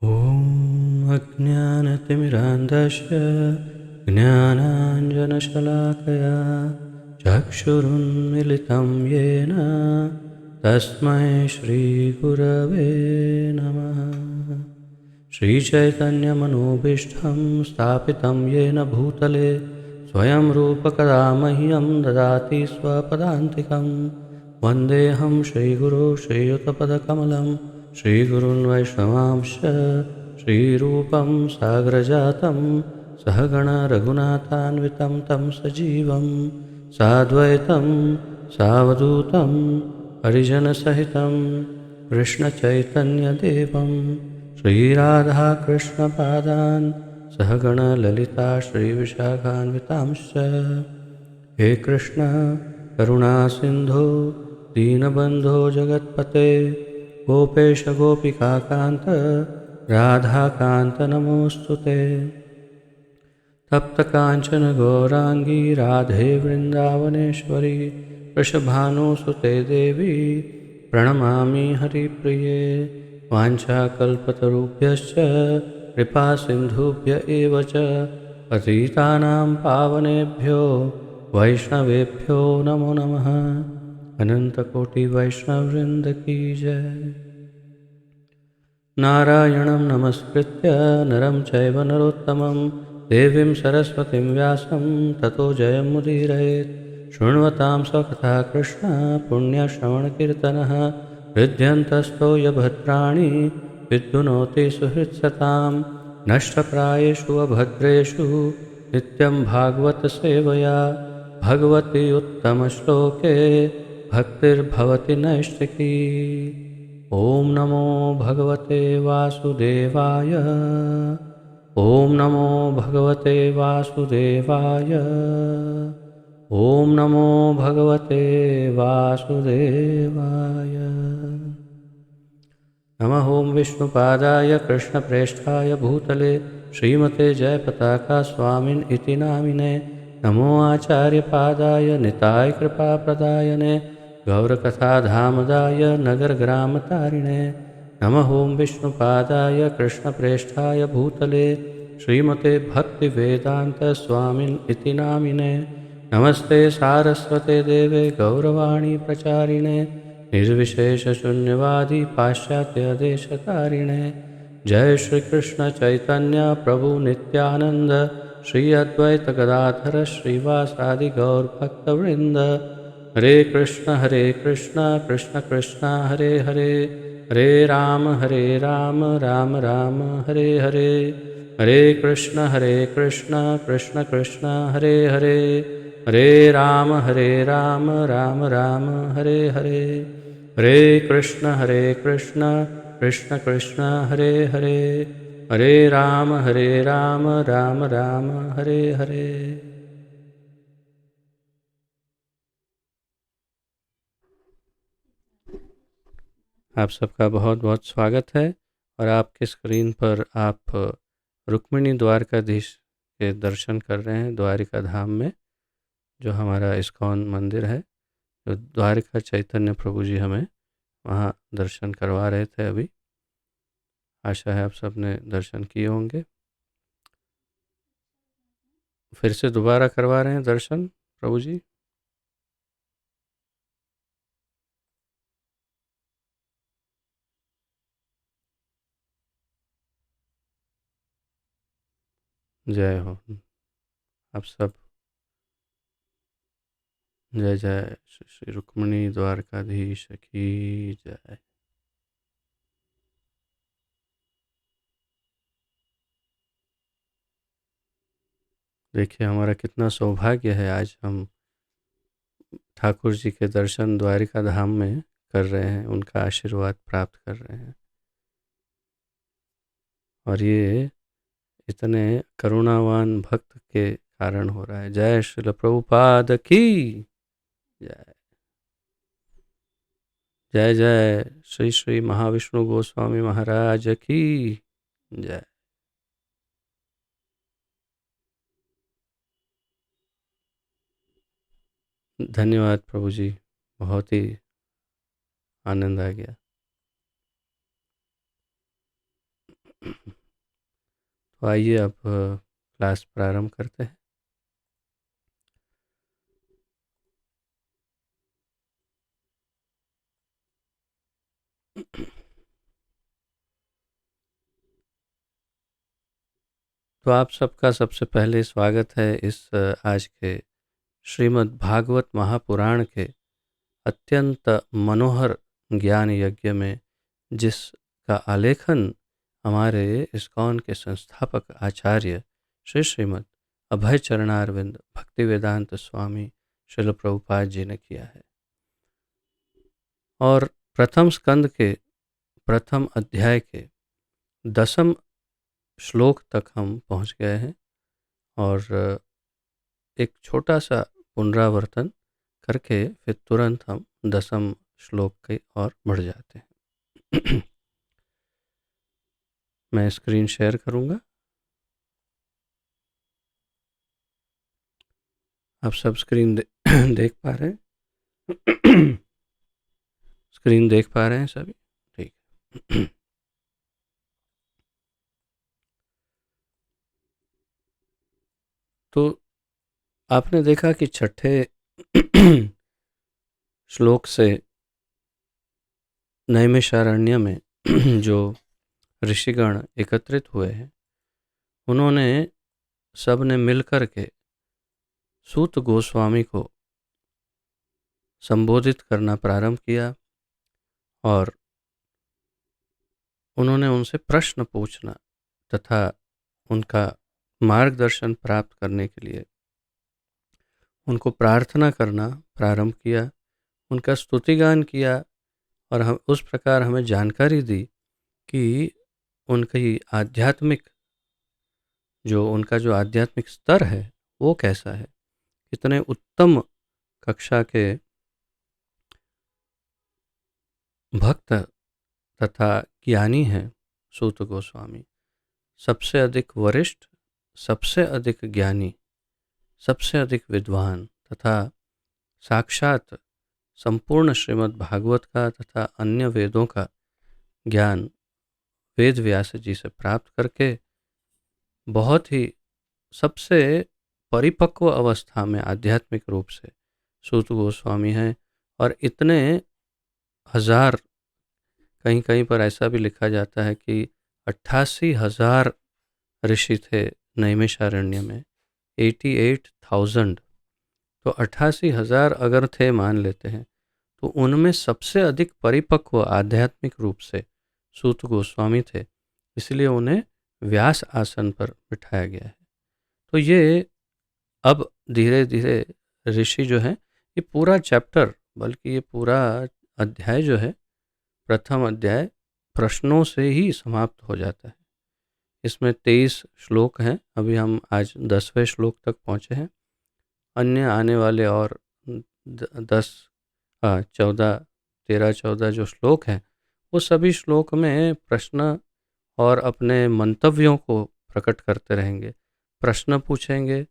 ॐ अज्ञानतिमिरान्धस्य ज्ञानाञ्जनशलाकया चक्षुरुन्मिलितं येन तस्मै श्रीगुरवे नमः। श्रीचैतन्यमनोभीष्टं स्थापितं येन भूतले स्वयं रूपकदा मह्यं ददाति स्वपदान्तिकं। वन्देऽहं श्रीगुरो श्रीयुतपदकमलं श्रीगुरुन् वैष्णवांश्च श्रीरूपं साग्रजातं सहगण रघुनाथान्वितं तं सजीवं साद्वैतं सावधूतं हरिजनसहितं कृष्णचैतन्यदेवं श्रीराधाकृष्णपादान् सहगण ललिता श्रीविशाखान्वितांश्च। हे कृष्ण करुणा सिन्धो दीनबन्धो जगत्पते गोपेश गोपिकाकान्त राधाकान्त नमोऽस्तुते। तप्तकाञ्चन गौराङ्गी राधे वृन्दावनेश्वरी वृषभानुसुते देवी प्रणमामि हरिप्रिये। वाञ्छाकल्पतरुभ्यश्च कृपासिन्धुभ्य एव च पतितानां पावनेभ्यो वैष्णवेभ्यो नमो नमः। अनन्तकोटिवैष्णववृन्द की जय। नारायणं नमस्कृत्य नरं चैव नरोत्तमं देवीं सरस्वतीं व्यासं ततो जयमुदीरयेत्। शृण्वतां स्वकथा कृष्ण पुण्यश्रवणकीर्तनः हृद्यन्तस्थो यभद्राणि विद्युनोति सुहृत्सतां। नष्टप्रायेषु अभद्रेषु नित्यं भागवतसेवया भगवति उत्तमश्लोके भक्तिर्भवति नैष्ठिकी। ॐ नमो भगवते वासुदेवाय। ॐ नमो भगवते वासुदेवाय। ॐ नमो भगवते वासुदेवाय। नमः ॐ विष्णुपादाय कृष्णप्रेष्ठाय भूतले श्रीमते जयपताका स्वामिन् इति नामिने। नमो आचार्यपादाय निताय कृपाप्रदायने गौरकथाधामदाय नगरग्रामतारिणे। नमः ॐ विष्णुपादाय कृष्णप्रेष्ठाय भूतले श्रीमते भक्तिवेदान्तस्वामिन् इति नामिने। नमस्ते सारस्वते देवे गौरवाणी प्रचारिणे निर्विशेषशून्यवादी पाश्चात्यदेशतारिणे। जय श्री कृष्ण चैतन्य प्रभु नित्यानंद श्री अद्वैत गदाधर श्रीवासादि गौर भक्तवृंद। हरे कृष्ण कृष्ण कृष्ण हरे हरे हरे राम राम राम हरे हरे। हरे कृष्ण कृष्ण कृष्ण हरे हरे हरे राम राम राम हरे हरे। हरे कृष्ण कृष्ण कृष्ण हरे हरे हरे राम राम राम हरे हरे। आप सबका बहुत बहुत स्वागत है। और आपके स्क्रीन पर आप रुक्मिणी द्वारकाधीश के दर्शन कर रहे हैं द्वारिका धाम में, जो हमारा इस्कॉन मंदिर है, जो द्वारिका चैतन्य प्रभु जी हमें वहाँ दर्शन करवा रहे थे अभी। आशा है आप सब ने दर्शन किए होंगे। फिर से दोबारा करवा रहे हैं दर्शन प्रभु जी। जय हो आप सब। जय जय श्री श्री रुक्मिणी द्वारकाधीश की जय। देखिए हमारा कितना सौभाग्य है, आज हम ठाकुर जी के दर्शन द्वारिका धाम में कर रहे हैं, उनका आशीर्वाद प्राप्त कर रहे हैं। और ये इतने करुणावान भक्त के कारण हो रहा है। जय श्रील प्रभुपाद की जय। जय जय श्री श्री महाविष्णु गोस्वामी महाराज की जय। धन्यवाद प्रभु जी, बहुत ही आनंद आ गया। तो आइए अब क्लास प्रारंभ करते हैं। तो आप सबका सबसे पहले स्वागत है इस आज के श्रीमद् भागवत महापुराण के अत्यंत मनोहर ज्ञान यज्ञ में, जिसका आलेखन हमारे इस्कॉन के संस्थापक आचार्य श्री श्रीमद् अभय चरणारविंद भक्ति वेदांत स्वामी श्रील प्रभुपाद जी ने किया है। और प्रथम स्कंद के प्रथम अध्याय के 10वें श्लोक तक हम पहुंच गए हैं और एक छोटा सा पुनरावर्तन करके फिर तुरंत हम 10वें श्लोक की ओर बढ़ जाते हैं। मैं स्क्रीन शेयर करूंगा। आप सब स्क्रीन देख पा रहे हैं? स्क्रीन देख पा रहे हैं सभी? ठीक। तो आपने देखा कि छठे श्लोक से नैमिषारण्य में जो ऋषिगण एकत्रित हुए हैं, उन्होंने सब ने मिलकर के सूत गोस्वामी को संबोधित करना प्रारंभ किया और उन्होंने उनसे प्रश्न पूछना तथा उनका मार्गदर्शन प्राप्त करने के लिए उनको प्रार्थना करना प्रारंभ किया, उनका स्तुतिगान किया और हम उस प्रकार हमें जानकारी दी कि उनका जो आध्यात्मिक स्तर है वो कैसा है, कितने उत्तम कक्षा के भक्त तथा ज्ञानी हैं सूत गोस्वामी। सबसे अधिक वरिष्ठ, सबसे अधिक ज्ञानी, सबसे अधिक विद्वान तथा साक्षात संपूर्ण श्रीमद् भागवत का तथा अन्य वेदों का ज्ञान वेद व्यास जी से प्राप्त करके बहुत ही सबसे परिपक्व अवस्था में आध्यात्मिक रूप से सूत गोस्वामी हैं। और इतने हजार, कहीं कहीं पर ऐसा भी लिखा जाता है कि 88,000 ऋषि थे नैमिषारण्य में, 88,000। तो 88,000 अगर थे मान लेते हैं, तो उनमें सबसे अधिक परिपक्व आध्यात्मिक रूप से सूत गोस्वामी थे, इसलिए उन्हें व्यास आसन पर बिठाया गया है। तो ये अब धीरे धीरे ऋषि जो है, ये पूरा चैप्टर, बल्कि ये पूरा अध्याय जो है, प्रथम अध्याय प्रश्नों से ही समाप्त हो जाता है। इसमें 23 श्लोक हैं, अभी हम आज 10वें श्लोक तक पहुँचे हैं। अन्य आने वाले और 13-14 जो श्लोक हैं, वो सभी श्लोक में प्रश्न और अपने मंतव्यों को प्रकट करते रहेंगे। प्रश्न पूछेंगे,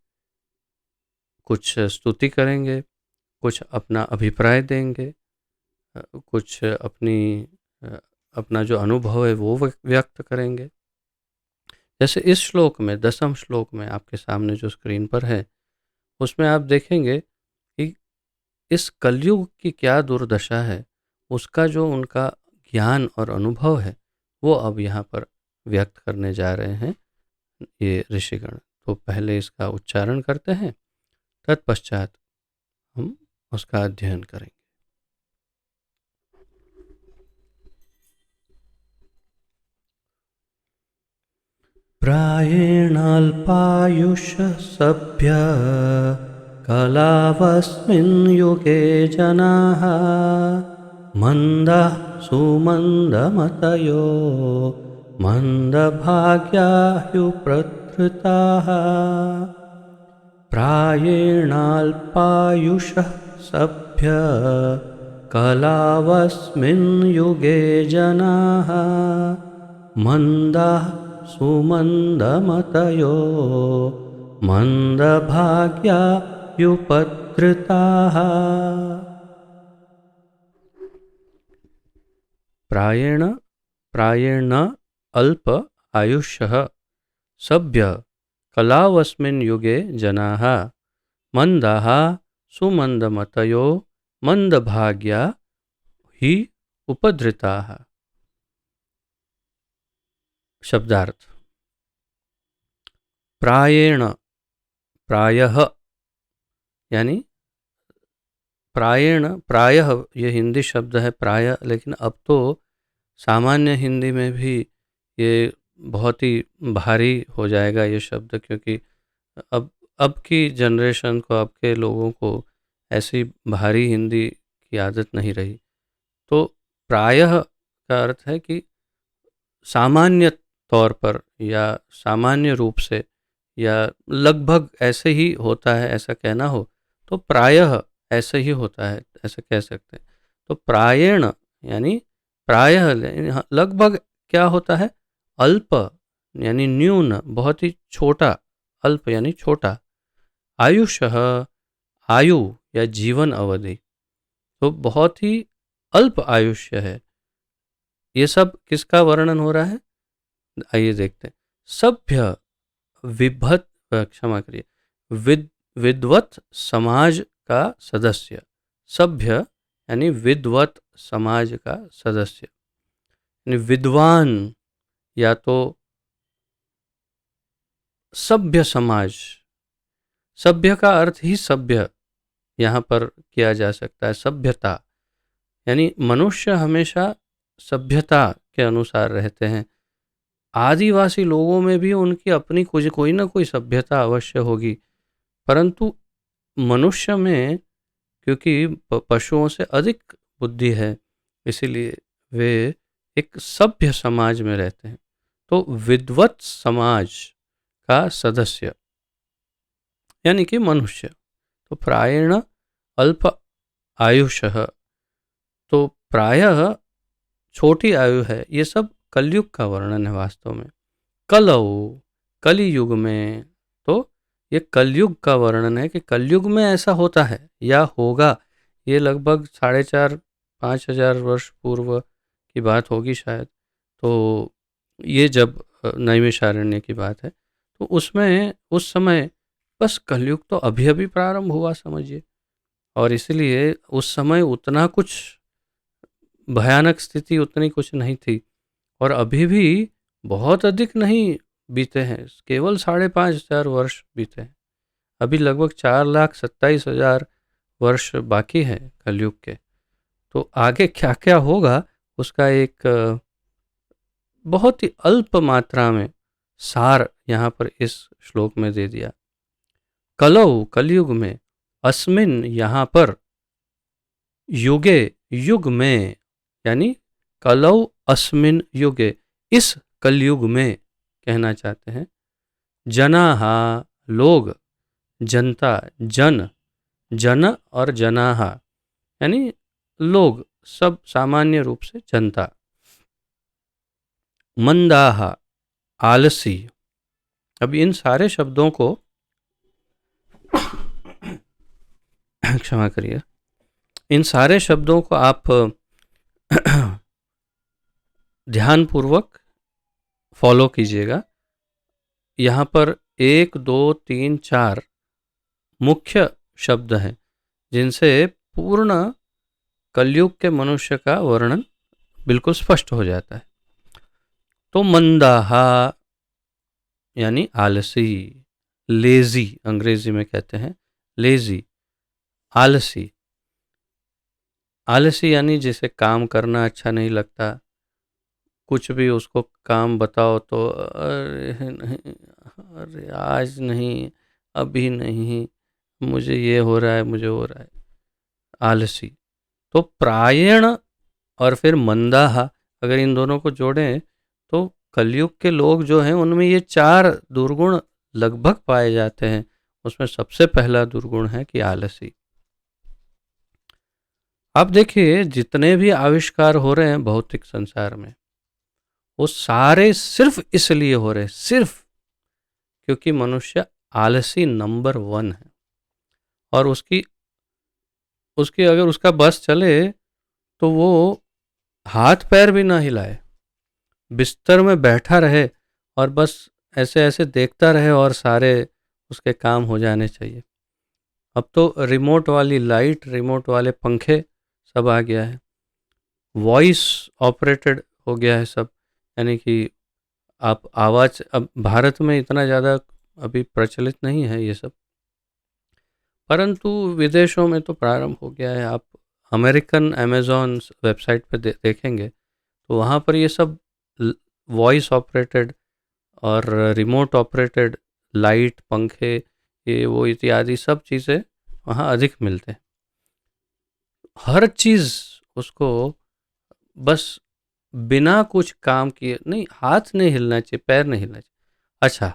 कुछ स्तुति करेंगे, कुछ अपना अभिप्राय देंगे, कुछ अपना जो अनुभव है वो व्यक्त करेंगे। जैसे इस श्लोक में, 10वें श्लोक में आपके सामने जो स्क्रीन पर है, उसमें आप देखेंगे कि इस कलयुग की क्या दुर्दशा है, उसका जो उनका ज्ञान और अनुभव है, वो अब यहाँ पर व्यक्त करने जा रहे हैं ये ऋषिगण। तो पहले इसका उच्चारण करते हैं, तत्पश्चात हम उसका अध्ययन करेंगे। प्रायेणाल्पायुषः सभ्य कलावस्मिन् युगे जनाः मन्दः सुमन्दमतयो मन्दभाग्या ह्युपधृताः। प्रायेणाल्पायुषः सभ्य कलावस्मिन् युगे जनाः मन्दः सुमन्दमतयो मन्दभाग्या ह्युपधृताः। प्रायेण अल्प आयुष्यः सभ्य कलावस्मिन् युगे जनाः मंदाः सुमंदमतयो मंदभाग्या ही उपधृताः। शब्दार्थ। प्रायेण, प्रायः यानी प्रायेण, प्रायः ये हिंदी शब्द है प्रायः, लेकिन अब तो सामान्य हिंदी में भी ये बहुत ही भारी हो जाएगा ये शब्द, क्योंकि अब की जनरेशन को, अब के लोगों को ऐसी भारी हिंदी की आदत नहीं रही। तो प्रायः का अर्थ है कि सामान्य तौर पर या सामान्य रूप से या लगभग ऐसे ही होता है, ऐसा कहना हो तो प्रायः ऐसे ही होता है, ऐसा कह सकते हैं। तो प्रायेण यानी प्रायः लगभग क्या होता है, अल्प यानी न्यून, बहुत ही छोटा, अल्प यानी छोटा, आयुषः आयु या जीवन अवधि, तो बहुत ही अल्प आयुष्य है। ये सब किसका वर्णन हो रहा है, आइए देखते हैं। सभ्य विभत, क्षमा करिए, विद्वत समाज का सदस्य, सभ्य यानी विद्वत समाज का सदस्य, यानी विद्वान या तो सभ्य समाज। सभ्य का अर्थ ही सभ्य यहाँ पर किया जा सकता है, सभ्यता, यानी मनुष्य हमेशा सभ्यता के अनुसार रहते हैं। आदिवासी लोगों में भी उनकी अपनी कुछ कोई ना कोई सभ्यता अवश्य होगी, परंतु मनुष्य में क्योंकि पशुओं से अधिक बुद्धि है, इसीलिए वे एक सभ्य समाज में रहते हैं। तो विद्वत समाज का सदस्य यानी कि मनुष्य। तो प्रायेण अल्प आयुषः, तो प्रायः छोटी आयु है। ये सब कलयुग का वर्णन है वास्तव में। कलौ, कलियुग में, तो ये कलयुग का वर्णन है कि कलयुग में ऐसा होता है या होगा। ये लगभग 4,500-5,000 वर्ष पूर्व की बात होगी शायद। तो ये जब नैमिषारण्य की बात है, तो उसमें उस समय बस कलयुग तो अभी अभी प्रारंभ हुआ समझिए, और इसलिए उस समय उतना कुछ भयानक स्थिति उतनी कुछ नहीं थी, और अभी भी बहुत अधिक नहीं बीते हैं, केवल 5,500 वर्ष बीते हैं। अभी लगभग 4,27,000 वर्ष बाकी हैं कलयुग के। तो आगे क्या क्या होगा उसका एक बहुत ही अल्प मात्रा में सार यहाँ पर इस श्लोक में दे दिया। कलौ कलयुग में, अस्मिन यहाँ पर, युगे युग में, यानी कलौ अस्मिन युगे इस कलयुग में कहना चाहते हैं। जनाहा लोग, जनता, जन, जन और जनाहा यानी लोग, सब सामान्य रूप से जनता। मंदाहा आलसी। अब इन सारे शब्दों को क्षमा करिए, इन सारे शब्दों को आप ध्यानपूर्वक फॉलो कीजिएगा। यहाँ पर 1, 2, 3, 4 मुख्य शब्द हैं जिनसे पूर्ण कलयुग के मनुष्य का वर्णन बिल्कुल स्पष्ट हो जाता है। तो मंदाहा यानी आलसी, लेजी अंग्रेजी में कहते हैं, लेजी, आलसी। आलसी यानी जिसे काम करना अच्छा नहीं लगता, कुछ भी उसको काम बताओ तो अरे नहीं, अरे आज नहीं, अभी नहीं, मुझे ये हो रहा है, मुझे हो रहा है, आलसी। तो प्रायण और फिर मंदाहा, अगर इन दोनों को जोड़ें तो कलयुग के लोग जो हैं उनमें ये 4 दुर्गुण लगभग पाए जाते हैं। उसमें सबसे पहला दुर्गुण है कि आलसी। आप देखिए जितने भी आविष्कार हो रहे हैं भौतिक संसार में, वो सारे सिर्फ इसलिए हो रहे हैं, सिर्फ क्योंकि मनुष्य आलसी नंबर 1 है। और उसकी अगर उसका बस चले तो वो हाथ पैर भी ना हिलाए, बिस्तर में बैठा रहे और बस ऐसे ऐसे देखता रहे और सारे उसके काम हो जाने चाहिए। अब तो रिमोट वाली लाइट, रिमोट वाले पंखे सब आ गया है, वॉइस ऑपरेटेड हो गया है सब। यानी कि आप आवाज़, अब भारत में इतना ज़्यादा अभी प्रचलित नहीं है ये सब, परंतु विदेशों में तो प्रारंभ हो गया है। आप अमेरिकन अमेज़न वेबसाइट पे देखेंगे तो वहाँ पर ये सब वॉइस ऑपरेटेड और रिमोट ऑपरेटेड लाइट, पंखे, ये वो इत्यादि सब चीज़ें वहाँ अधिक मिलते हैं। हर चीज़ उसको बस बिना कुछ काम किए, नहीं हाथ नहीं हिलना चाहिए, पैर नहीं हिलना चाहिए। अच्छा,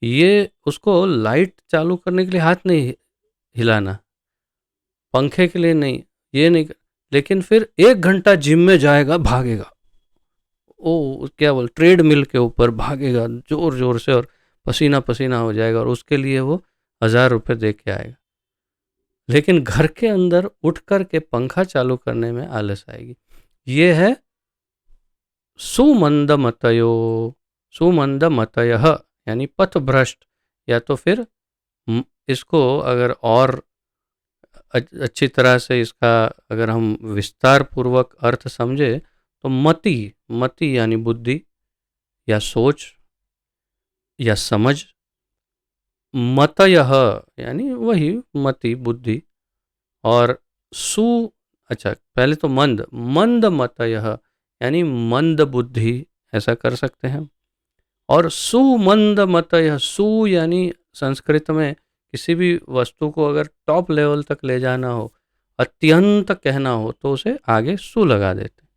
ये उसको लाइट चालू करने के लिए हाथ नहीं हिलाना, पंखे के लिए नहीं, ये नहीं, लेकिन फिर 1 घंटा जिम में जाएगा, भागेगा, ओ क्या बोल, ट्रेड मिल के ऊपर भागेगा जोर जोर से और पसीना पसीना हो जाएगा और उसके लिए वो 1000 रुपये दे के आएगा। लेकिन घर के अंदर उठ कर के पंखा चालू करने में आलस आएगी। ये है सुमंदमतयो, सुमंदमतयः, यानी पथभ्रष्ट। या तो फिर इसको अगर और अच्छी तरह से इसका अगर हम विस्तार पूर्वक अर्थ समझे तो मति, मति यानी बुद्धि या सोच या समझ, मतयः यानी वही मति बुद्धि, और सु, अच्छा पहले तो मंद, मंद मतयः यानी मंद बुद्धि, ऐसा कर सकते हैं। और सुमंद मतयः, सु यानी संस्कृत में किसी भी वस्तु को अगर टॉप लेवल तक ले जाना हो, अत्यंत कहना हो, तो उसे आगे सु लगा देते,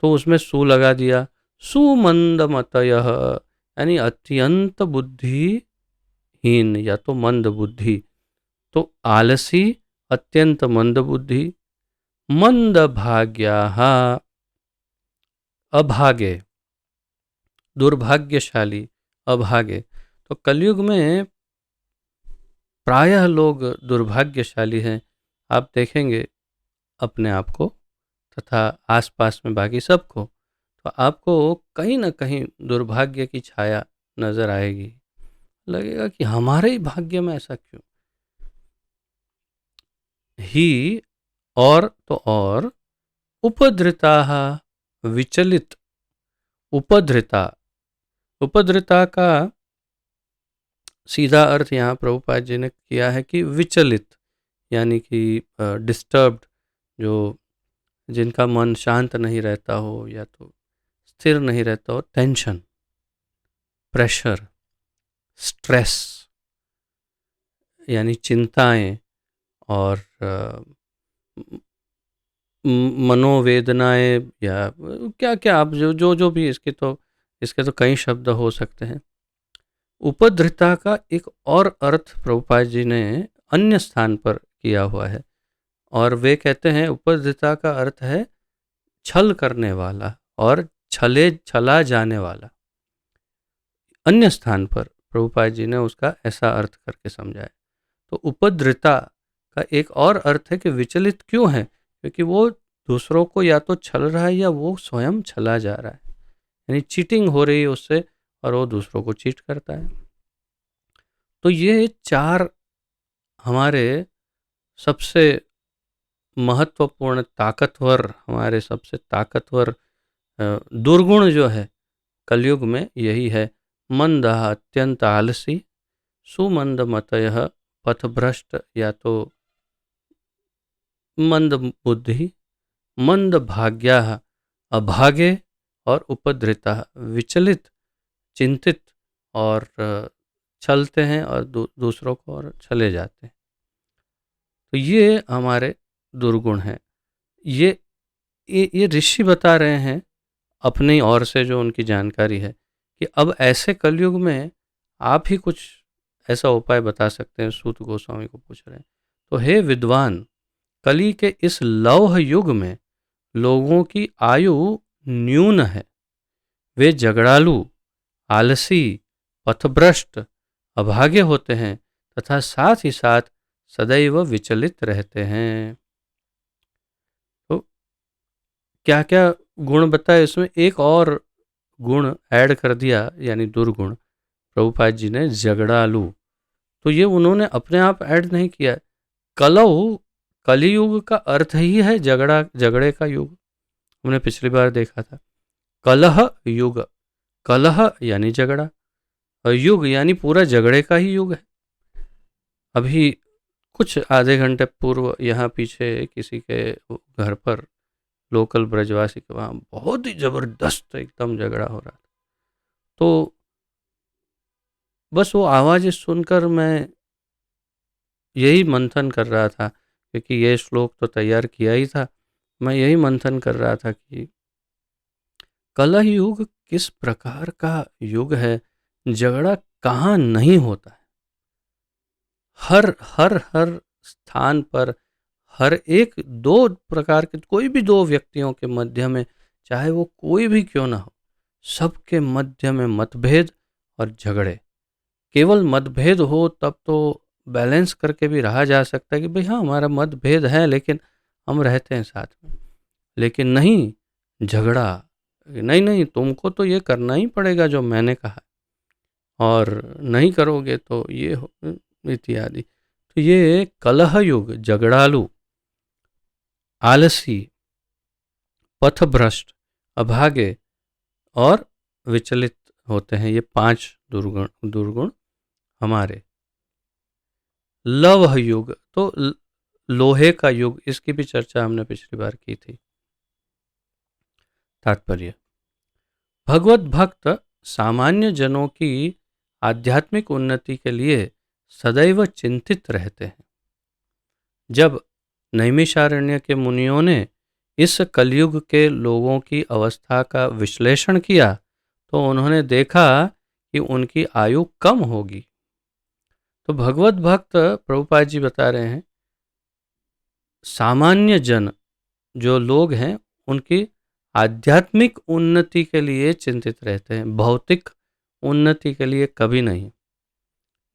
तो उसमें सु लगा दिया। सुमंद मतयः यानी अत्यंत बुद्धिहीन या तो मंद बुद्धि, तो आलसी, अत्यंत मंद बुद्धि। मंद भाग्याः, अभागे, दुर्भाग्यशाली, अभागे। तो कलयुग में प्रायः लोग दुर्भाग्यशाली हैं। आप देखेंगे अपने आप को तथा आसपास में बाकी सबको, तो आपको कहीं ना कहीं दुर्भाग्य की छाया नजर आएगी। लगेगा कि हमारे ही भाग्य में ऐसा क्यों। ही, और तो और, उपद्रिता, विचलित, उपद्रिता, उपद्रिता का सीधा अर्थ यहाँ प्रभुपाद जी ने किया है कि विचलित, यानी कि डिस्टर्ब्ड, जो जिनका मन शांत नहीं रहता हो या तो स्थिर नहीं रहता हो, टेंशन, प्रेशर, स्ट्रेस यानी चिंताएं, और मनोवेदनाएं, या क्या क्या आप जो जो जो भी इसके तो कई शब्द हो सकते हैं। उपद्रिता का एक और अर्थ प्रभुपाद जी ने अन्य स्थान पर किया हुआ है, और वे कहते हैं उपद्रिता का अर्थ है छल करने वाला और छला जाने वाला। अन्य स्थान पर प्रभुपाद जी ने उसका ऐसा अर्थ करके समझाया। तो उपद्रिता का एक और अर्थ है कि विचलित क्यों है, क्योंकि वो दूसरों को या तो छल रहा है या वो स्वयं छला जा रहा है, यानी चीटिंग हो रही है उससे और वो दूसरों को चीट करता है। तो ये 4 हमारे सबसे महत्वपूर्ण, ताकतवर, हमारे सबसे ताकतवर दुर्गुण जो है कलयुग में यही है। मंदः अत्यंत आलसी, सुमंद मतयः पथभ्रष्ट या तो मंद बुद्धि, मंद भाग्याः अभागे, और उपद्रिता विचलित, चिंतित, और छलते हैं और दूसरों को और छले जाते हैं। तो ये हमारे दुर्गुण हैं। ये ऋषि बता रहे हैं अपनी ओर से, जो उनकी जानकारी है, कि अब ऐसे कलयुग में आप ही कुछ ऐसा उपाय बता सकते हैं। सूत गोस्वामी को पूछ रहे हैं। तो हे विद्वान, कली के इस लौह युग में लोगों की आयु न्यून है, वे झगड़ालू, आलसी, पथभ्रष्ट, अभागे होते हैं तथा साथ ही साथ सदैव विचलित रहते हैं। तो क्या क्या गुण बताए, इसमें एक और गुण ऐड कर दिया, यानी दुर्गुण, प्रभुपाद जी ने जगड़ालू, तो ये उन्होंने अपने आप ऐड नहीं किया। कलौ, कलियुग का अर्थ ही है झगड़े का युग। हमने पिछली बार देखा था। कलह युग, कलह यानी झगड़ा, और युग यानी पूरा झगड़े का ही युग है। अभी कुछ आधे घंटे पूर्व यहाँ पीछे किसी के घर पर, लोकल ब्रजवासी के वहाँ बहुत ही जबरदस्त एकदम झगड़ा हो रहा था। तो बस वो आवाज़ सुनकर मैं यही मंथन कर रहा था, क्योंकि ये श्लोक तो तैयार किया ही था। मैं यही मंथन कर रहा था कि कलह युग किस प्रकार का युग है, झगड़ा कहाँ नहीं होता है। हर हर हर स्थान पर, हर एक दो प्रकार के, कोई भी दो व्यक्तियों के मध्य में, चाहे वो कोई भी क्यों ना हो, सबके मध्य में मतभेद और झगड़े। केवल मतभेद हो तब तो बैलेंस करके भी रहा जा सकता है कि भाई हाँ हमारा मतभेद है लेकिन हम रहते हैं साथ में। लेकिन नहीं, झगड़ा, नहीं नहीं तुमको तो ये करना ही पड़ेगा जो मैंने कहा, और नहीं करोगे तो ये हो इत्यादि। तो ये कलह युग, झगड़ालू, आलसी, पथभ्रष्ट, अभागे और विचलित होते हैं, ये 5 दुर्गुण हमारे। लव युग, तो लोहे का युग, इसकी भी चर्चा हमने पिछली बार की थी। तात्पर्य, भगवत भक्त सामान्य जनों की आध्यात्मिक उन्नति के लिए सदैव चिंतित रहते हैं। जब नैमिषारण्य के मुनियों ने इस कलयुग के लोगों की अवस्था का विश्लेषण किया तो उन्होंने देखा कि उनकी आयु कम होगी। तो भगवत भक्त प्रभुपाद जी बता रहे हैं, सामान्य जन जो लोग हैं उनकी आध्यात्मिक उन्नति के लिए चिंतित रहते हैं, भौतिक उन्नति के लिए कभी नहीं।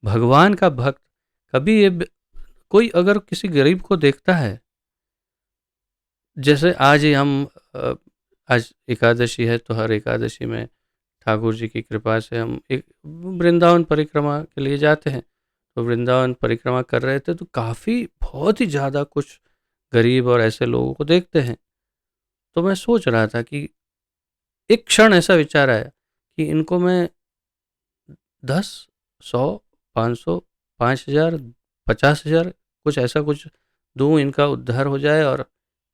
भगवान का भक्त कभी ये, कोई अगर किसी गरीब को देखता है, जैसे आज ही हम आज एकादशी है तो हर एकादशी में ठाकुर जी की कृपा से हम एक वृंदावन परिक्रमा के लिए जाते हैं। तो वृंदावन परिक्रमा कर रहे थे तो काफ़ी बहुत ही ज़्यादा कुछ गरीब और ऐसे लोगों को देखते हैं। तो मैं सोच रहा था कि एक क्षण ऐसा विचार आया कि इनको मैं 10, 100, 500, 5,000, 50,000 कुछ ऐसा कुछ दूँ, इनका उद्धार हो जाए और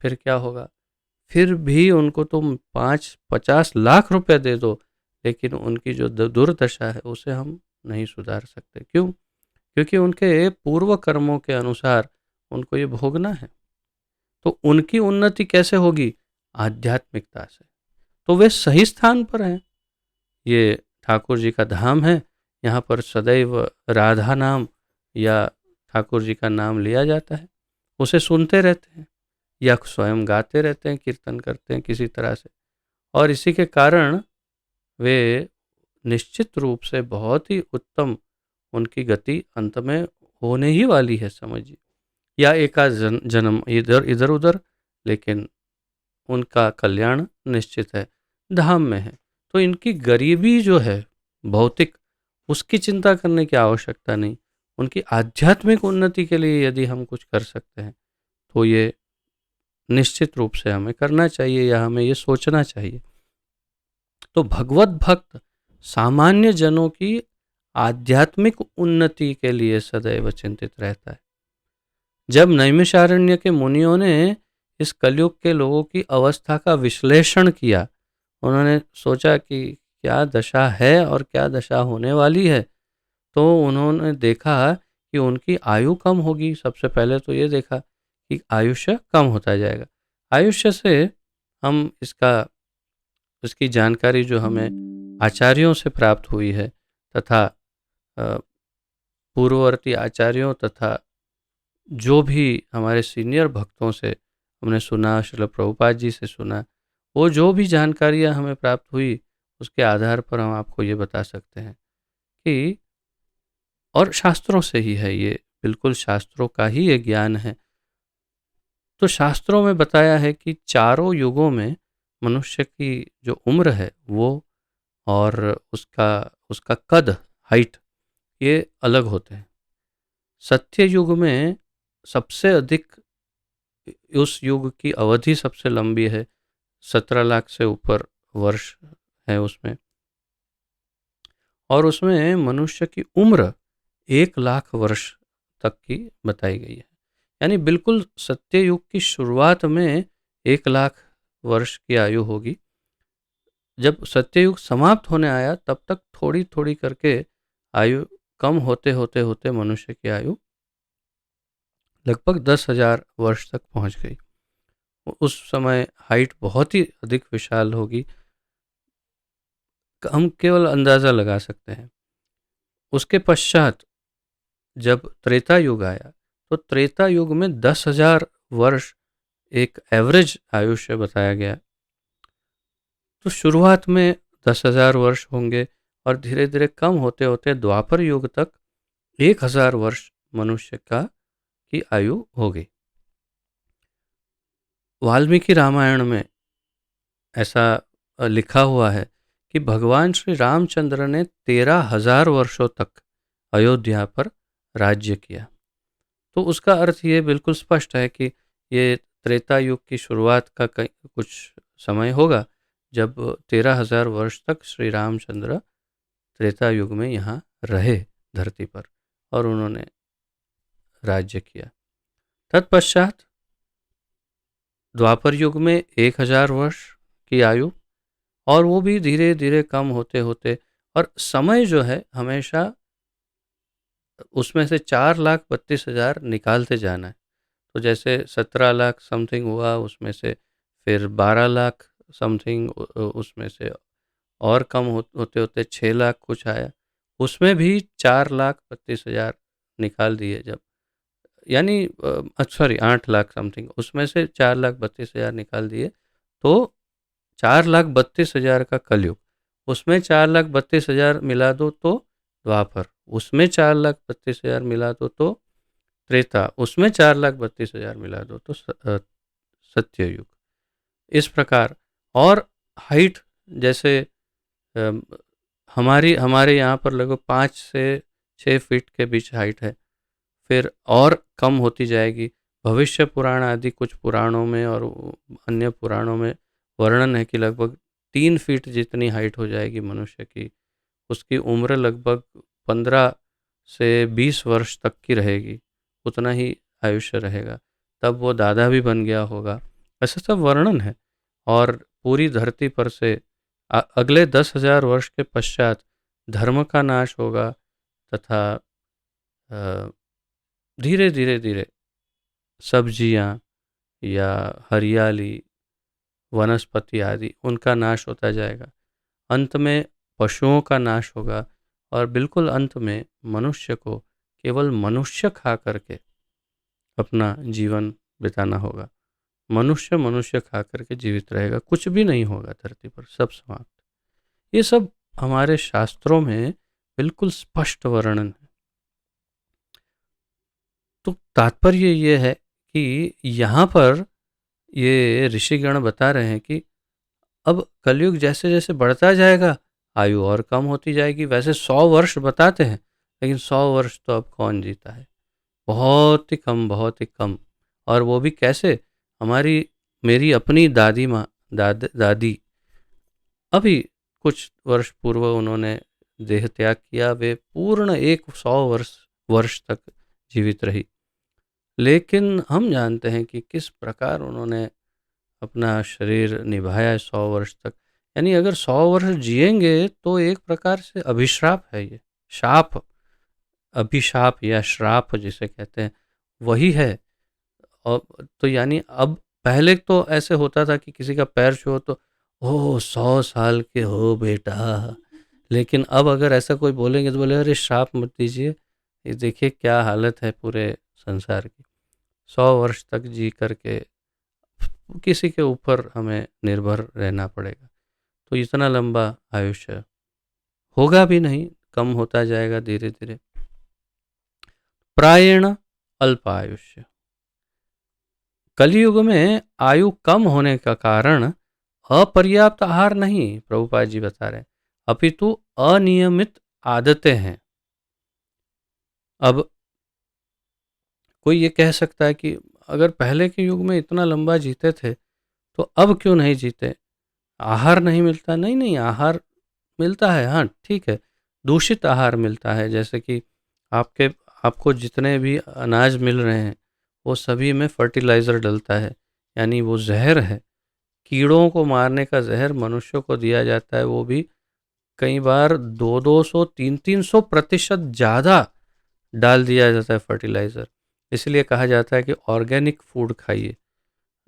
फिर क्या होगा। फिर भी उनको तुम 5-50 लाख रुपए दे दो, लेकिन उनकी जो दुर्दशा है उसे हम नहीं सुधार सकते। क्यों? क्योंकि उनके पूर्व कर्मों के अनुसार उनको ये भोगना है। तो उनकी उन्नति कैसे होगी? आध्यात्मिकता से। तो वे सही स्थान पर हैं। ये ठाकुर जी का धाम है, यहाँ पर सदैव राधा नाम या ठाकुर जी का नाम लिया जाता है, उसे सुनते रहते हैं या स्वयं गाते रहते हैं, कीर्तन करते हैं किसी तरह से, और इसी के कारण वे निश्चित रूप से बहुत ही उत्तम, उनकी गति अंत में होने ही वाली है समझिए, या एकाध जन्म इधर इधर उधर, लेकिन उनका कल्याण निश्चित है, धाम में है। तो इनकी गरीबी जो है भौतिक, उसकी चिंता करने की आवश्यकता नहीं। उनकी आध्यात्मिक उन्नति के लिए यदि हम कुछ कर सकते हैं तो ये निश्चित रूप से हमें करना चाहिए या हमें ये सोचना चाहिए। तो भगवत भक्त सामान्य जनों की आध्यात्मिक उन्नति के लिए सदैव चिंतित रहता है। जब नैमिषारण्य के मुनियों ने इस कलयुग के लोगों की अवस्था का विश्लेषण किया, उन्होंने सोचा कि क्या दशा है और क्या दशा होने वाली है, तो उन्होंने देखा कि उनकी आयु कम होगी। सबसे पहले तो ये देखा कि आयुष्य कम होता जाएगा। आयुष्य से हम इसकी जानकारी जो हमें आचार्यों से प्राप्त हुई है, तथा पूर्ववर्ती आचार्यों तथा जो भी हमारे सीनियर भक्तों से हमने सुना, श्रील प्रभुपाद जी से सुना, वो जो भी जानकारियाँ हमें प्राप्त हुई उसके आधार पर हम आपको ये बता सकते हैं कि, और शास्त्रों से ही है ये, बिल्कुल शास्त्रों का ही ये ज्ञान है। तो शास्त्रों में बताया है कि चारों युगों में मनुष्य की जो उम्र है वो, और उसका कद, हाइट ये अलग होते हैं। सत्य युग में सबसे अधिक, उस युग की अवधि सबसे लंबी है, 17 लाख से ऊपर वर्ष है उसमें, और उसमें मनुष्य की उम्र 1 लाख वर्ष तक की बताई गई है। यानी बिल्कुल सत्य युग की शुरुआत में 1 लाख वर्ष की आयु होगी। जब सत्ययुग समाप्त होने आया तब तक थोड़ी थोड़ी करके आयु कम होते होते होते मनुष्य की आयु लगभग 10,000 वर्ष तक पहुंच गई। उस समय हाइट बहुत ही अधिक विशाल होगी, हम केवल अंदाज़ा लगा सकते हैं। उसके पश्चात जब त्रेता युग आया तो त्रेता युग में 10,000 वर्ष एक एवरेज आयुष्य बताया गया। तो शुरुआत में 10,000 वर्ष होंगे और धीरे धीरे कम होते होते द्वापर युग तक 1,000 वर्ष मनुष्य की आयु हो गई। वाल्मीकि रामायण में ऐसा लिखा हुआ है कि भगवान श्री रामचंद्र ने 13,000 वर्षों तक अयोध्या पर राज्य किया। तो उसका अर्थ ये बिल्कुल स्पष्ट है कि ये त्रेता युग की शुरुआत का कुछ समय होगा जब 13,000 वर्ष तक श्री रामचंद्र त्रेता युग में यहाँ रहे धरती पर और उन्होंने राज्य किया। तत्पश्चात द्वापर युग में 1,000 वर्ष की आयु, और वो भी धीरे धीरे कम होते होते, और समय जो है हमेशा उसमें से 4,32,000 निकालते जाना है। तो जैसे 17 लाख समथिंग हुआ, उसमें से फिर 12 लाख समथिंग, उसमें से और कम होते होते 6 लाख कुछ आया, उसमें भी 4,32,000 निकाल दिए जब, यानी सॉरी 8 लाख समथिंग, उसमें से 4,32,000 निकाल दिए तो 4,32,000 का कलयुग, उसमें 4,32,000 मिला दो तो द्वापर, उसमें 4,32,000 मिला दो तो त्रेता, उसमें 4,32,000 मिला दो तो सत्ययुग। इस प्रकार, और हाइट जैसे हमारे यहाँ पर लगभग 5 से 6 फीट के बीच हाइट है, फिर और कम होती जाएगी। भविष्य पुराण आदि कुछ पुराणों में और अन्य पुराणों में वर्णन है कि लगभग 3 फीट जितनी हाइट हो जाएगी मनुष्य की। उसकी उम्र लगभग 15 से 20 वर्ष तक की रहेगी, उतना ही आयुष्य रहेगा, तब वो दादा भी बन गया होगा। ऐसा सब वर्णन है। और पूरी धरती पर से अगले 10,000 वर्ष के पश्चात धर्म का नाश होगा तथा धीरे धीरे धीरे सब्जियां या हरियाली, वनस्पति आदि उनका नाश होता जाएगा। अंत में पशुओं का नाश होगा और बिल्कुल अंत में मनुष्य को केवल मनुष्य खा करके अपना जीवन बिताना होगा। मनुष्य मनुष्य खा करके जीवित रहेगा, कुछ भी नहीं होगा धरती पर, सब समाप्त। ये सब हमारे शास्त्रों में बिल्कुल स्पष्ट वर्णन है। तो तात्पर्य ये है कि यहाँ पर ये ऋषिगण बता रहे हैं कि अब कलयुग जैसे जैसे बढ़ता जाएगा आयु और कम होती जाएगी। वैसे 100 वर्ष बताते हैं, लेकिन 100 वर्ष तो अब कौन जीता है, बहुत ही कम, बहुत ही कम। और वो भी कैसे, मेरी अपनी दादी माँ, दादी अभी कुछ वर्ष पूर्व उन्होंने देह त्याग किया, वे पूर्ण 100 वर्ष तक जीवित रही। लेकिन हम जानते हैं कि किस प्रकार उन्होंने अपना शरीर निभाया 100 वर्ष तक। यानी अगर 100 वर्ष जिएंगे तो एक प्रकार से अभिश्राप है, ये शाप, अभिशाप या श्राप जिसे कहते हैं वही है। और तो यानी अब, पहले तो ऐसे होता था कि किसी का पैर छुओ तो ओह 100 साल के हो बेटा, लेकिन अब अगर ऐसा कोई बोलेंगे तो बोले अरे श्राप मत दीजिए, ये देखिए क्या हालत है पूरे संसार की। 100 वर्ष तक जी करके किसी के ऊपर हमें निर्भर रहना पड़ेगा, तो इतना लंबा आयुष्य होगा भी नहीं, कम होता जाएगा धीरे धीरे। प्रायण अल्प आयुष्य। कलयुग में आयु कम होने का कारण अपर्याप्त आहार नहीं, प्रभुपाद जी बता रहे हैं, अपितु अनियमित आदतें हैं। अब कोई ये कह सकता है कि अगर पहले के युग में इतना लंबा जीते थे तो अब क्यों नहीं जीते? आहार नहीं मिलता? नहीं, नहीं, आहार मिलता है, हाँ, ठीक है। दूषित आहार मिलता है, जैसे कि आपके आपको जितने भी अनाज मिल रहे हैं, वो सभी में फर्टिलाइज़र डलता है, यानी वो ज़हर है। कीड़ों को मारने का ज़हर मनुष्यों को दिया जाता है, वो भी कई बार 2-200, 300-300% ज़्यादा डाल दिया जाता है फर्टिलाइज़र। इसलिए कहा जाता है कि ऑर्गेनिक फूड खाइए,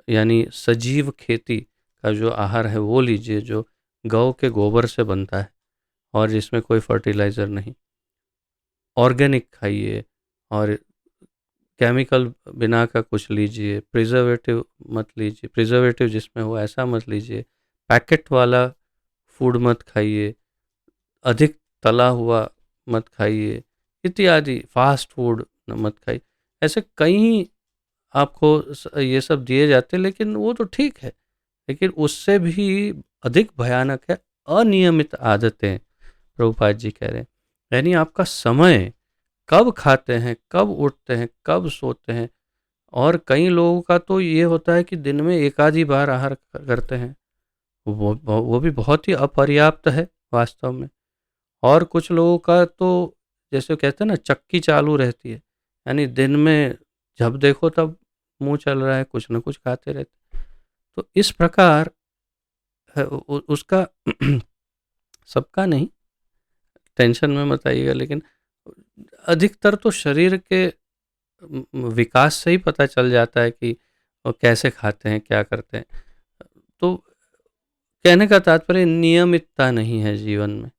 यानी सजीव खेती का जो आहार है वो लीजिए, जो गौ के गोबर से बनता है और जिसमें कोई फर्टिलाइज़र नहीं। ऑर्गेनिक खाइए और केमिकल बिना का कुछ लीजिए, प्रिजर्वेटिव मत लीजिए, प्रिजर्वेटिव जिसमें हो ऐसा मत लीजिए, पैकेट वाला फूड मत खाइए, अधिक तला हुआ मत खाइए, इत्यादि फास्ट फूड मत खाइए। ऐसे कई आपको ये सब दिए जाते हैं, लेकिन वो तो ठीक है, लेकिन उससे भी अधिक भयानक है अनियमित आदतें। प्रभुपाद जी कह रहे हैं, यानी आपका समय, कब खाते हैं, कब उठते हैं, कब सोते हैं। और कई लोगों का तो ये होता है कि दिन में एक आधी बार आहार करते हैं, वो भी बहुत ही अपर्याप्त है वास्तव में। और कुछ लोगों का तो जैसे कहते हैं ना, चक्की चालू रहती है, यानी दिन में जब देखो तब मुंह चल रहा है, कुछ ना कुछ खाते रहते। तो इस प्रकार उसका सबका नहीं, टेंशन में मत आइएगा, लेकिन अधिकतर तो शरीर के विकास से ही पता चल जाता है कि वो कैसे खाते हैं, क्या करते हैं। तो कहने का तात्पर्य नियमितता नहीं है जीवन में।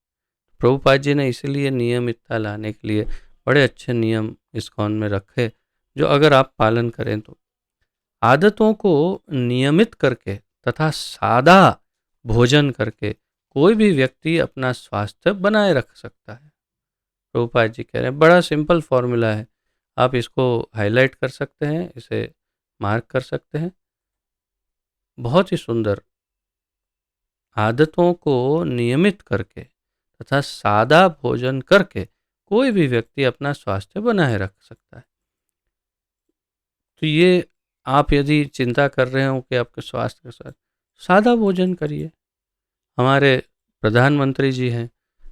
प्रभुपाद जी ने इसीलिए नियमितता लाने के लिए बड़े अच्छे नियम इस्कॉन में रखे, जो अगर आप पालन करें तो आदतों को नियमित करके तथा सादा भोजन करके कोई भी व्यक्ति अपना स्वास्थ्य बनाए रख सकता है। प्रभुपाद जी कह रहे हैं, बड़ा सिंपल फॉर्मूला है, आप इसको हाईलाइट कर सकते हैं, इसे मार्क कर सकते हैं। बहुत ही सुंदर, आदतों को नियमित करके तथा सादा भोजन करके कोई भी व्यक्ति अपना स्वास्थ्य बनाए रख सकता है। तो ये, आप यदि चिंता कर रहे हो कि आपके स्वास्थ्य के साथ, सादा भोजन करिए। हमारे प्रधानमंत्री जी हैं,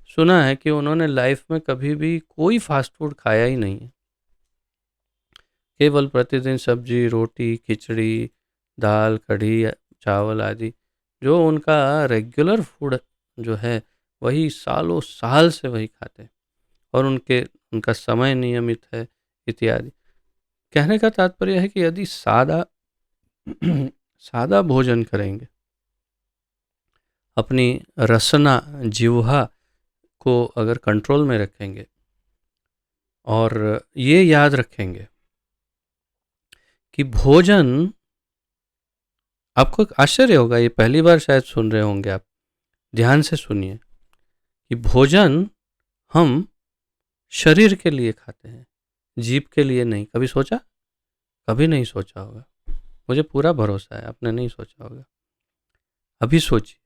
सुना है कि उन्होंने लाइफ में कभी भी कोई फास्ट फूड खाया ही नहीं है। केवल प्रतिदिन सब्जी, रोटी, खिचड़ी, दाल, कढ़ी, चावल आदि जो उनका रेगुलर फूड जो है, वही सालों साल से वही खाते हैं। और उनका समय नियमित है, इत्यादि। कहने का तात्पर्य है कि यदि सादा सादा भोजन करेंगे, अपनी रसना, जिह्वा को अगर कंट्रोल में रखेंगे और ये याद रखेंगे कि भोजन, आपको एक आश्चर्य होगा, ये पहली बार शायद सुन रहे होंगे आप, ध्यान से सुनिए, कि भोजन हम शरीर के लिए खाते हैं, जीभ के लिए नहीं। कभी सोचा? कभी नहीं सोचा होगा, मुझे पूरा भरोसा है आपने नहीं सोचा होगा। अभी सोचिए,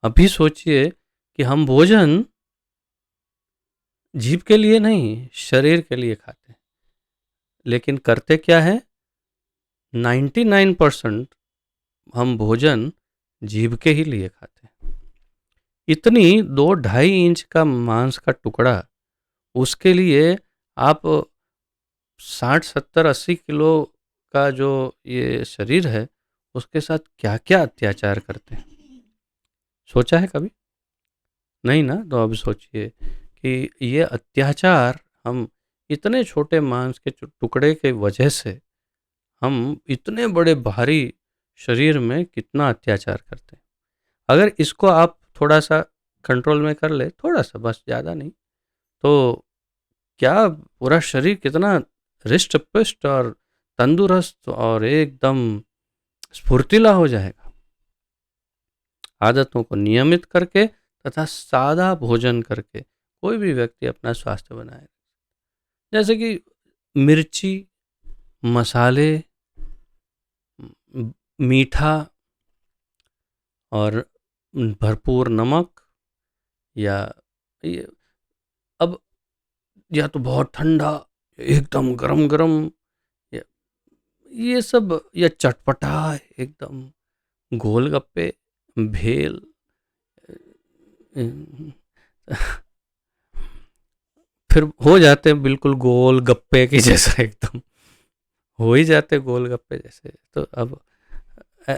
अभी सोचिए कि हम भोजन जीभ के लिए नहीं, शरीर के लिए खाते हैं। लेकिन करते क्या है? 99% हम भोजन जीभ के ही लिए खाते हैं। इतनी 2-2.5 इंच का मांस का टुकड़ा, उसके लिए आप 60, 70, 80 किलो का जो ये शरीर है, उसके साथ क्या क्या अत्याचार करते हैं, सोचा है कभी? नहीं ना? तो अब सोचिए कि ये अत्याचार हम इतने छोटे मांस के टुकड़े के वजह से, हम इतने बड़े भारी शरीर में कितना अत्याचार करते हैं। अगर इसको आप थोड़ा सा कंट्रोल में कर ले, थोड़ा सा बस, ज़्यादा नहीं, तो क्या पूरा शरीर कितना रिष्ट पुष्ट और तंदुरुस्त और एकदम स्फूर्तिला हो जाएगा। आदतों को नियमित करके तथा सादा भोजन करके कोई भी व्यक्ति अपना स्वास्थ्य बनाए, जैसे कि मिर्ची, मसाले, मीठा और भरपूर नमक, या ये या तो बहुत ठंडा, एकदम गरम गरम, या ये सब, या चटपटा एकदम, गोलगप्पे, भेल, फिर हो जाते हैं बिल्कुल गोल गप्पे की जैसा, एकदम हो ही जाते गोल गप्पे जैसे। तो अब अ,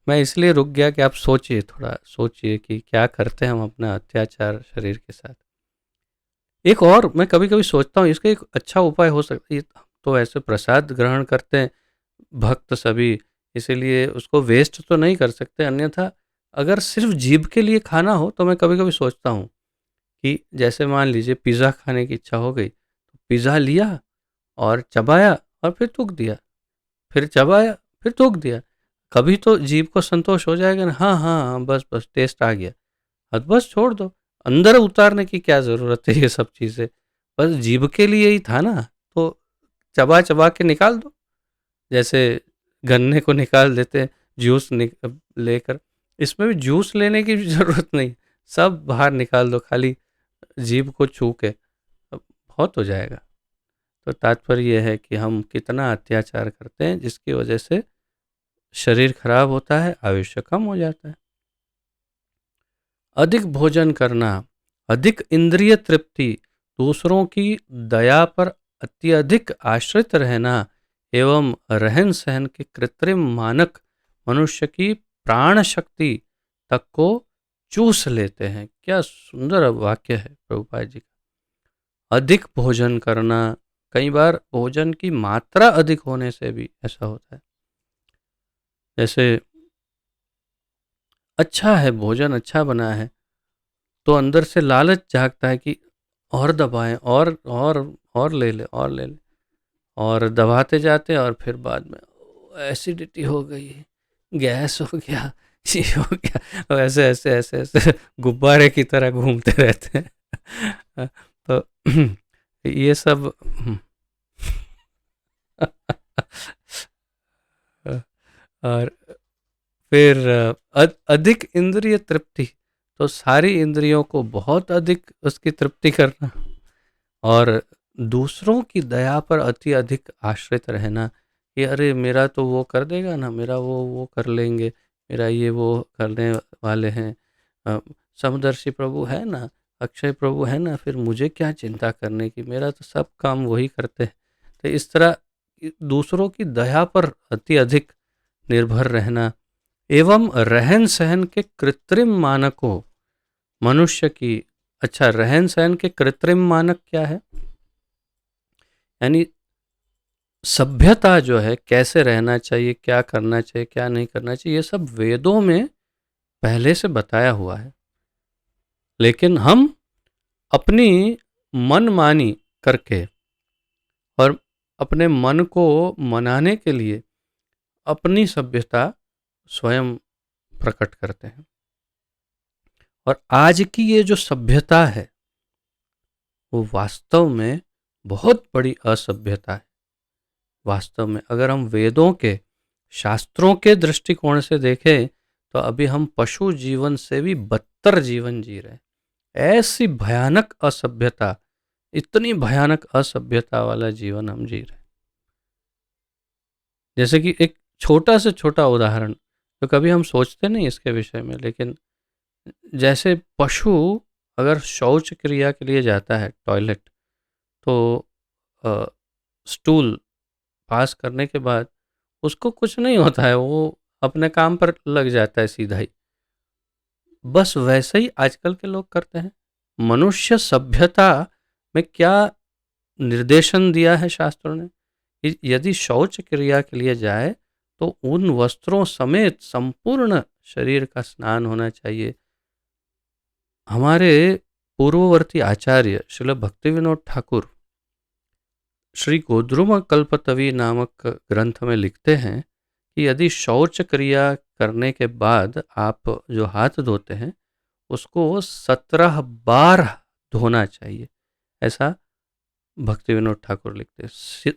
मैं इसलिए रुक गया कि आप सोचिए, थोड़ा सोचिए कि क्या करते हैं हम अपना अत्याचार शरीर के साथ। एक और मैं कभी कभी सोचता हूँ, इसका एक अच्छा उपाय हो सकता है। तो ऐसे प्रसाद ग्रहण करते हैं भक्त सभी, इसीलिए उसको वेस्ट तो नहीं कर सकते, अन्यथा अगर सिर्फ जीभ के लिए खाना हो तो मैं कभी कभी सोचता हूँ कि जैसे मान लीजिए पिज़्ज़ा खाने की इच्छा हो गई, तो पिज़्ज़ा लिया और चबाया और फिर थूक दिया, फिर चबाया फिर थूक दिया। कभी तो जीभ को संतोष हो जाएगा ना, हाँ हाँ हाँ, बस बस टेस्ट आ गया, अब बस छोड़ दो, अंदर उतारने की क्या ज़रूरत है ये सब चीज़ें, बस जीभ के लिए ही था ना, तो चबा चबा के निकाल दो। जैसे गन्ने को निकाल देते हैं जूस लेकर, इसमें भी जूस लेने की भी ज़रूरत नहीं, सब बाहर निकाल दो, खाली जीभ को छू के, अब बहुत हो जाएगा। तो तात्पर्य यह है कि हम कितना अत्याचार करते हैं, जिसकी वजह से शरीर खराब होता है, आयुष्य कम हो जाता है। अधिक भोजन करना, अधिक इंद्रिय तृप्ति, दूसरों की दया पर अत्यधिक आश्रित रहना एवं रहन सहन के कृत्रिम मानक मनुष्य की प्राण शक्ति तक को चूस लेते हैं। क्या सुंदर वाक्य है प्रभुपाद जी का। अधिक भोजन करना, कई बार भोजन की मात्रा अधिक होने से भी ऐसा होता है। जैसे अच्छा है, भोजन अच्छा बना है, तो अंदर से लालच जागता है कि और दबाएं, और ले ले, और ले ले, और दबाते जाते, और फिर बाद में एसिडिटी हो गई, गैस हो गया, ये हो गया, और ऐसे ऐसे ऐसे ऐसे गुब्बारे की तरह घूमते रहते हैं। तो ये सब और फिर अधिक इंद्रिय तृप्ति, तो सारी इंद्रियों को बहुत अधिक उसकी तृप्ति करना, और दूसरों की दया पर अति अधिक आश्रित रहना कि अरे मेरा तो वो कर देगा ना, मेरा वो कर लेंगे, मेरा ये वो करने वाले हैं, अ, समदर्शी प्रभु है ना, अक्षय प्रभु है ना, फिर मुझे क्या चिंता करने की, मेरा तो सब काम वही करते हैं। तो इस तरह दूसरों की दया पर अति अधिक निर्भर रहना एवं रहन सहन के कृत्रिम मानकों मनुष्य की। अच्छा, रहन सहन के कृत्रिम मानक क्या है? यानी सभ्यता जो है, कैसे रहना चाहिए, क्या करना चाहिए, क्या नहीं करना चाहिए, ये सब वेदों में पहले से बताया हुआ है। लेकिन हम अपनी मनमानी करके और अपने मन को मनाने के लिए अपनी सभ्यता स्वयं प्रकट करते हैं। और आज की ये जो सभ्यता है वो वास्तव में बहुत बड़ी असभ्यता है। वास्तव में अगर हम वेदों के, शास्त्रों के दृष्टिकोण से देखें तो अभी हम पशु जीवन से भी बदतर जीवन जी रहे हैं। ऐसी भयानक असभ्यता, इतनी भयानक असभ्यता वाला जीवन हम जी रहे हैं। जैसे कि एक छोटा से छोटा उदाहरण, तो कभी हम सोचते नहीं इसके विषय में, लेकिन जैसे पशु अगर शौच क्रिया के लिए जाता है टॉयलेट, तो स्टूल पास करने के बाद उसको कुछ नहीं होता है, वो अपने काम पर लग जाता है सीधा ही। बस वैसे ही आजकल के लोग करते हैं। मनुष्य सभ्यता में क्या निर्देशन दिया है शास्त्रों ने कि यदि शौच क्रिया के लिए जाए तो उन वस्त्रों समेत संपूर्ण शरीर का स्नान होना चाहिए। हमारे पूर्ववर्ती आचार्य श्रील भक्तिविनोद ठाकुर श्री गोद्रुम कल्पतवी नामक ग्रंथ में लिखते हैं कि यदि शौच क्रिया करने के बाद आप जो हाथ धोते हैं उसको 17 बार धोना चाहिए, ऐसा भक्ति विनोद ठाकुर लिखते हैं।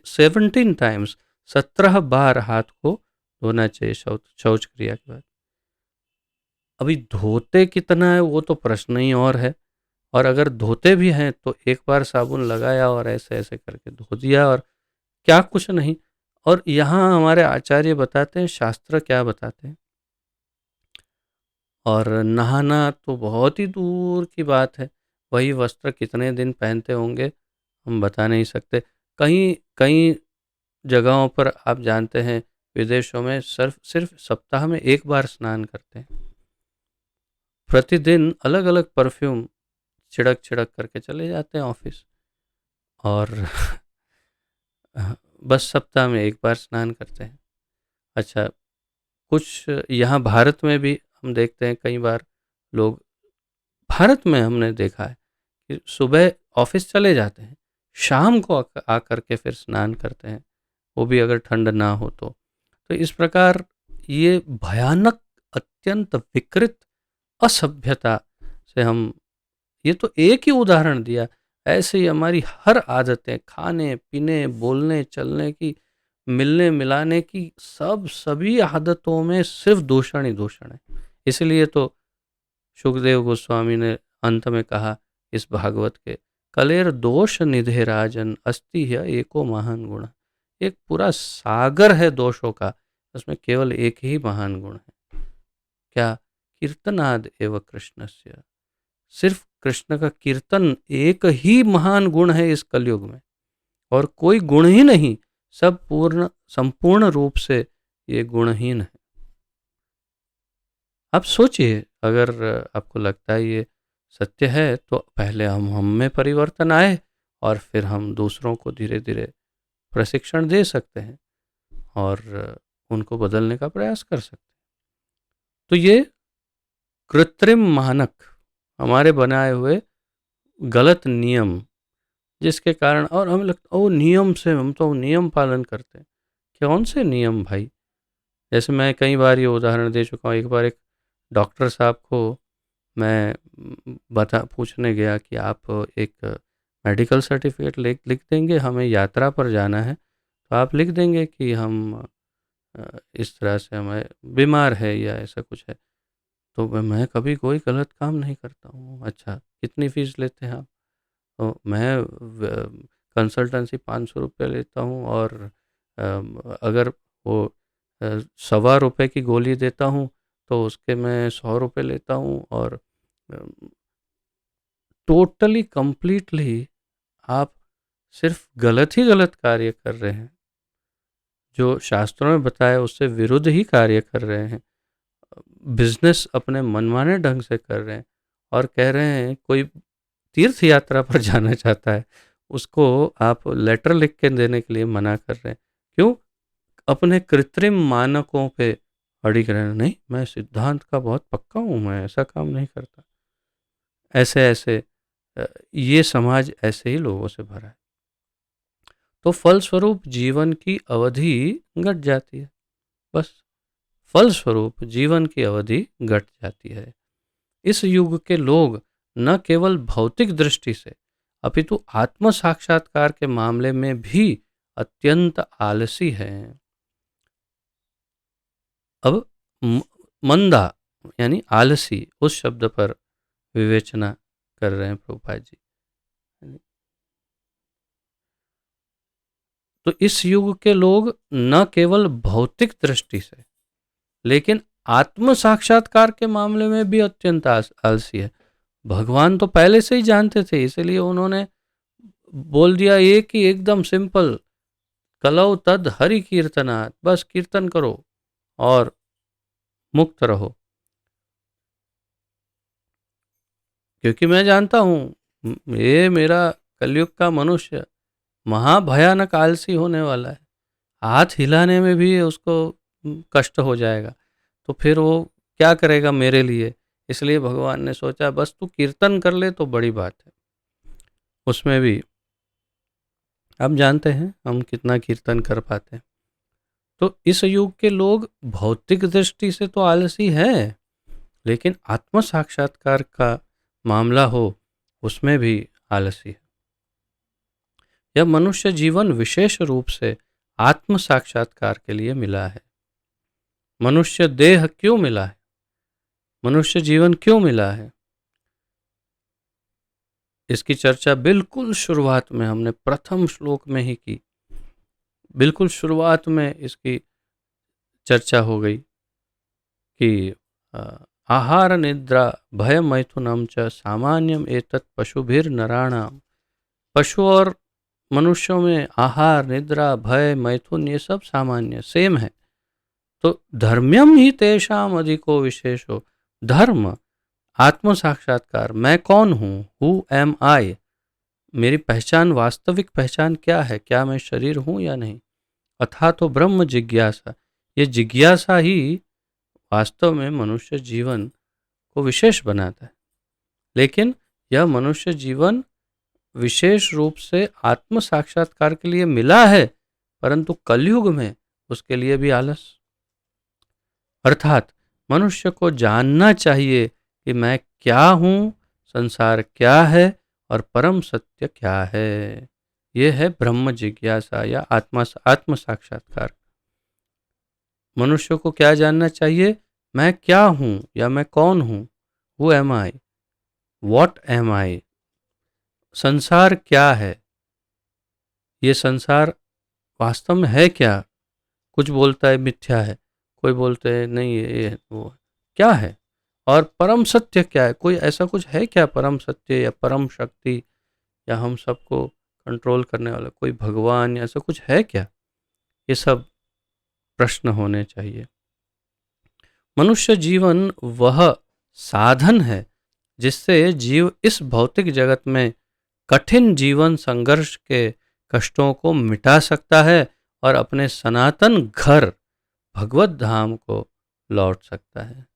17 टाइम्स, 17 बार हाथ को धोना चाहिए शौच शौच क्रिया के बाद। अभी धोते कितना है वो तो प्रश्न ही और है, और अगर धोते भी हैं तो एक बार साबुन लगाया और ऐसे ऐसे करके धो दिया और क्या कुछ नहीं। और यहाँ हमारे आचार्य बताते हैं, शास्त्र क्या बताते हैं, और नहाना तो बहुत ही दूर की बात है। वही वस्त्र कितने दिन पहनते होंगे हम बता नहीं सकते। कहीं कई जगहों पर आप जानते हैं, विदेशों में सिर्फ सिर्फ सप्ताह में एक बार स्नान करते हैं। प्रतिदिन अलग अलग परफ्यूम छिड़क छिड़क करके चले जाते हैं ऑफिस, और बस सप्ताह में एक बार स्नान करते हैं। अच्छा, कुछ यहाँ भारत में भी हम देखते हैं, कई बार लोग, भारत में हमने देखा है कि सुबह ऑफिस चले जाते हैं, शाम को आकर के फिर स्नान करते हैं, वो भी अगर ठंड ना हो तो इस प्रकार ये भयानक, अत्यंत विकृत असभ्यता से हम, ये तो एक ही उदाहरण दिया, ऐसे ही हमारी हर आदतें, खाने पीने, बोलने चलने की, मिलने मिलाने की, सभी आदतों में सिर्फ दूषण ही दूषण है। इसलिए तो सुखदेव गोस्वामी ने अंत में कहा इस भागवत के, कलेर दोष निधे राजन अस्ति है एको महान गुण। एक पूरा सागर है दोषों का, उसमें केवल एक ही महान गुण है, क्या? कीर्तनाद एवं कृष्णस्य। सिर्फ कृष्ण का कीर्तन एक ही महान गुण है इस कलयुग में, और कोई गुण ही नहीं, सब पूर्ण संपूर्ण रूप से ये गुणहीन है। आप सोचिए, अगर आपको लगता है ये सत्य है, तो पहले हम में परिवर्तन आए, और फिर हम दूसरों को धीरे धीरे प्रशिक्षण दे सकते हैं और उनको बदलने का प्रयास कर सकते हैं। तो ये कृत्रिम मानक, हमारे बनाए हुए गलत नियम, जिसके कारण, और हमें लगता ओ नियम से, हम तो नियम पालन करते हैं। कौन से नियम भाई? जैसे मैं कई बार ये उदाहरण दे चुका हूँ। एक बार एक डॉक्टर साहब को मैं बता पूछने गया कि आप एक मेडिकल सर्टिफिकेट लिख देंगे, हमें यात्रा पर जाना है, तो आप लिख देंगे कि हम इस तरह से हमें बीमार है या ऐसा कुछ है। तो मैं कभी कोई गलत काम नहीं करता हूँ। अच्छा, कितनी फ़ीस लेते हैं आप? तो मैं कंसल्टेंसी 500 रुपये लेता हूँ, और अगर वो सवा रुपये की गोली देता हूँ तो उसके मैं 100 रुपये लेता हूँ, और टोटली कंप्लीटली आप सिर्फ गलत ही गलत कार्य कर रहे हैं, जो शास्त्रों में बताया उससे विरुद्ध ही कार्य कर रहे हैं। बिजनेस अपने मनमाने ढंग से कर रहे हैं, और कह रहे हैं कोई तीर्थ यात्रा पर जाना चाहता है, उसको आप लेटर लिख के देने के लिए मना कर रहे हैं। क्यों? अपने कृत्रिम मानकों पे अड़िग रहना, नहीं मैं सिद्धांत का बहुत पक्का हूँ, मैं ऐसा काम नहीं करता। ऐसे ऐसे ये समाज ऐसे ही लोगों से भरा है, तो फलस्वरूप जीवन की अवधि घट जाती है। बस, फलस्वरूप जीवन की अवधि घट जाती है। इस युग के लोग न केवल भौतिक दृष्टि से, अपितु आत्म साक्षात्कार के मामले में भी अत्यंत आलसी हैं। अब मंदा यानी आलसी, उस शब्द पर विवेचना कर रहे हैं प्रभुपाद जी। तो इस युग के लोग न केवल भौतिक दृष्टि से, लेकिन आत्म साक्षात्कार के मामले में भी अत्यंत आलसी है। भगवान तो पहले से ही जानते थे, इसलिए उन्होंने बोल दिया एक ही, एकदम सिंपल, कलौ तद हरि कीर्तनात्, बस कीर्तन करो और मुक्त रहो। क्योंकि मैं जानता हूँ ये मेरा कलयुग का मनुष्य महाभयानक आलसी होने वाला है, हाथ हिलाने में भी उसको कष्ट हो जाएगा, तो फिर वो क्या करेगा मेरे लिए। इसलिए भगवान ने सोचा बस तू कीर्तन कर ले तो बड़ी बात है। उसमें भी आप जानते हैं हम कितना कीर्तन कर पाते हैं। तो इस युग के लोग भौतिक दृष्टि से तो आलसी हैं, लेकिन आत्म साक्षात्कार का मामला हो उसमें भी आलसी है। यह मनुष्य जीवन विशेष रूप से आत्म साक्षात्कार के लिए मिला है। मनुष्य देह क्यों मिला है? मनुष्य जीवन क्यों मिला है, इसकी चर्चा बिल्कुल शुरुआत में हमने प्रथम श्लोक में ही की। बिल्कुल शुरुआत में इसकी चर्चा हो गई कि अ, आहार निद्रा भय मैथुनम च सामान्यम एतत् पशुभिर नराणाम। पशु और मनुष्यों में आहार निद्रा भय मैथुन ये सब सामान्य सेम है। तो धर्म्यम ही तेषाम अधिको विशेषो। धर्म, आत्म साक्षात्कार, मैं कौन हूँ, हु एम आई, मेरी पहचान, वास्तविक पहचान क्या है, क्या मैं शरीर हूँ या नहीं, अथा तो ब्रह्म जिज्ञासा, ये जिज्ञासा ही वास्तव में मनुष्य जीवन को विशेष बनाता है। लेकिन यह मनुष्य जीवन विशेष रूप से आत्म साक्षात्कार के लिए मिला है, परंतु कलयुग में उसके लिए भी आलस। अर्थात मनुष्य को जानना चाहिए कि मैं क्या हूँ, संसार क्या है और परम सत्य क्या है। यह है ब्रह्म जिज्ञासा या आत्म साक्षात्कार। मनुष्य को क्या जानना चाहिए, मैं क्या हूँ या मैं कौन हूँ, who am I, what am I, संसार क्या है, ये संसार वास्तव में है क्या। कुछ बोलता है मिथ्या है, कोई बोलते हैं नहीं ये वो है। क्या है, और परम सत्य क्या है, कोई ऐसा कुछ है क्या परम सत्य या परम शक्ति या हम सबको कंट्रोल करने वाला कोई भगवान या ऐसा कुछ है क्या। ये सब प्रश्न होने चाहिए। मनुष्य जीवन वह साधन है जिससे जीव इस भौतिक जगत में कठिन जीवन संघर्ष के कष्टों को मिटा सकता है और अपने सनातन घर भगवत धाम को लौट सकता है।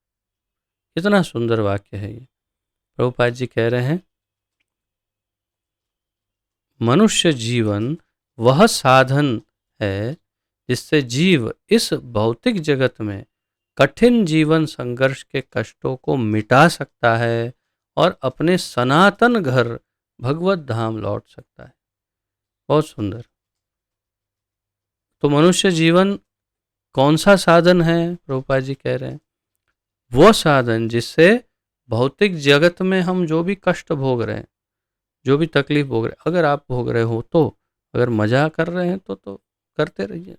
कितना सुंदर वाक्य है ये। प्रभुपाद जी कह रहे हैं, मनुष्य जीवन वह साधन है जिससे जीव इस भौतिक जगत में कठिन जीवन संघर्ष के कष्टों को मिटा सकता है और अपने सनातन घर भगवत धाम लौट सकता है। बहुत सुंदर। तो मनुष्य जीवन कौन सा साधन है, प्रभुपाद जी कह रहे हैं, वो साधन जिससे भौतिक जगत में हम जो भी कष्ट भोग रहे हैं, जो भी तकलीफ भोग रहे हैं, अगर आप भोग रहे हो तो, अगर मजा कर रहे हैं तो करते रहिए,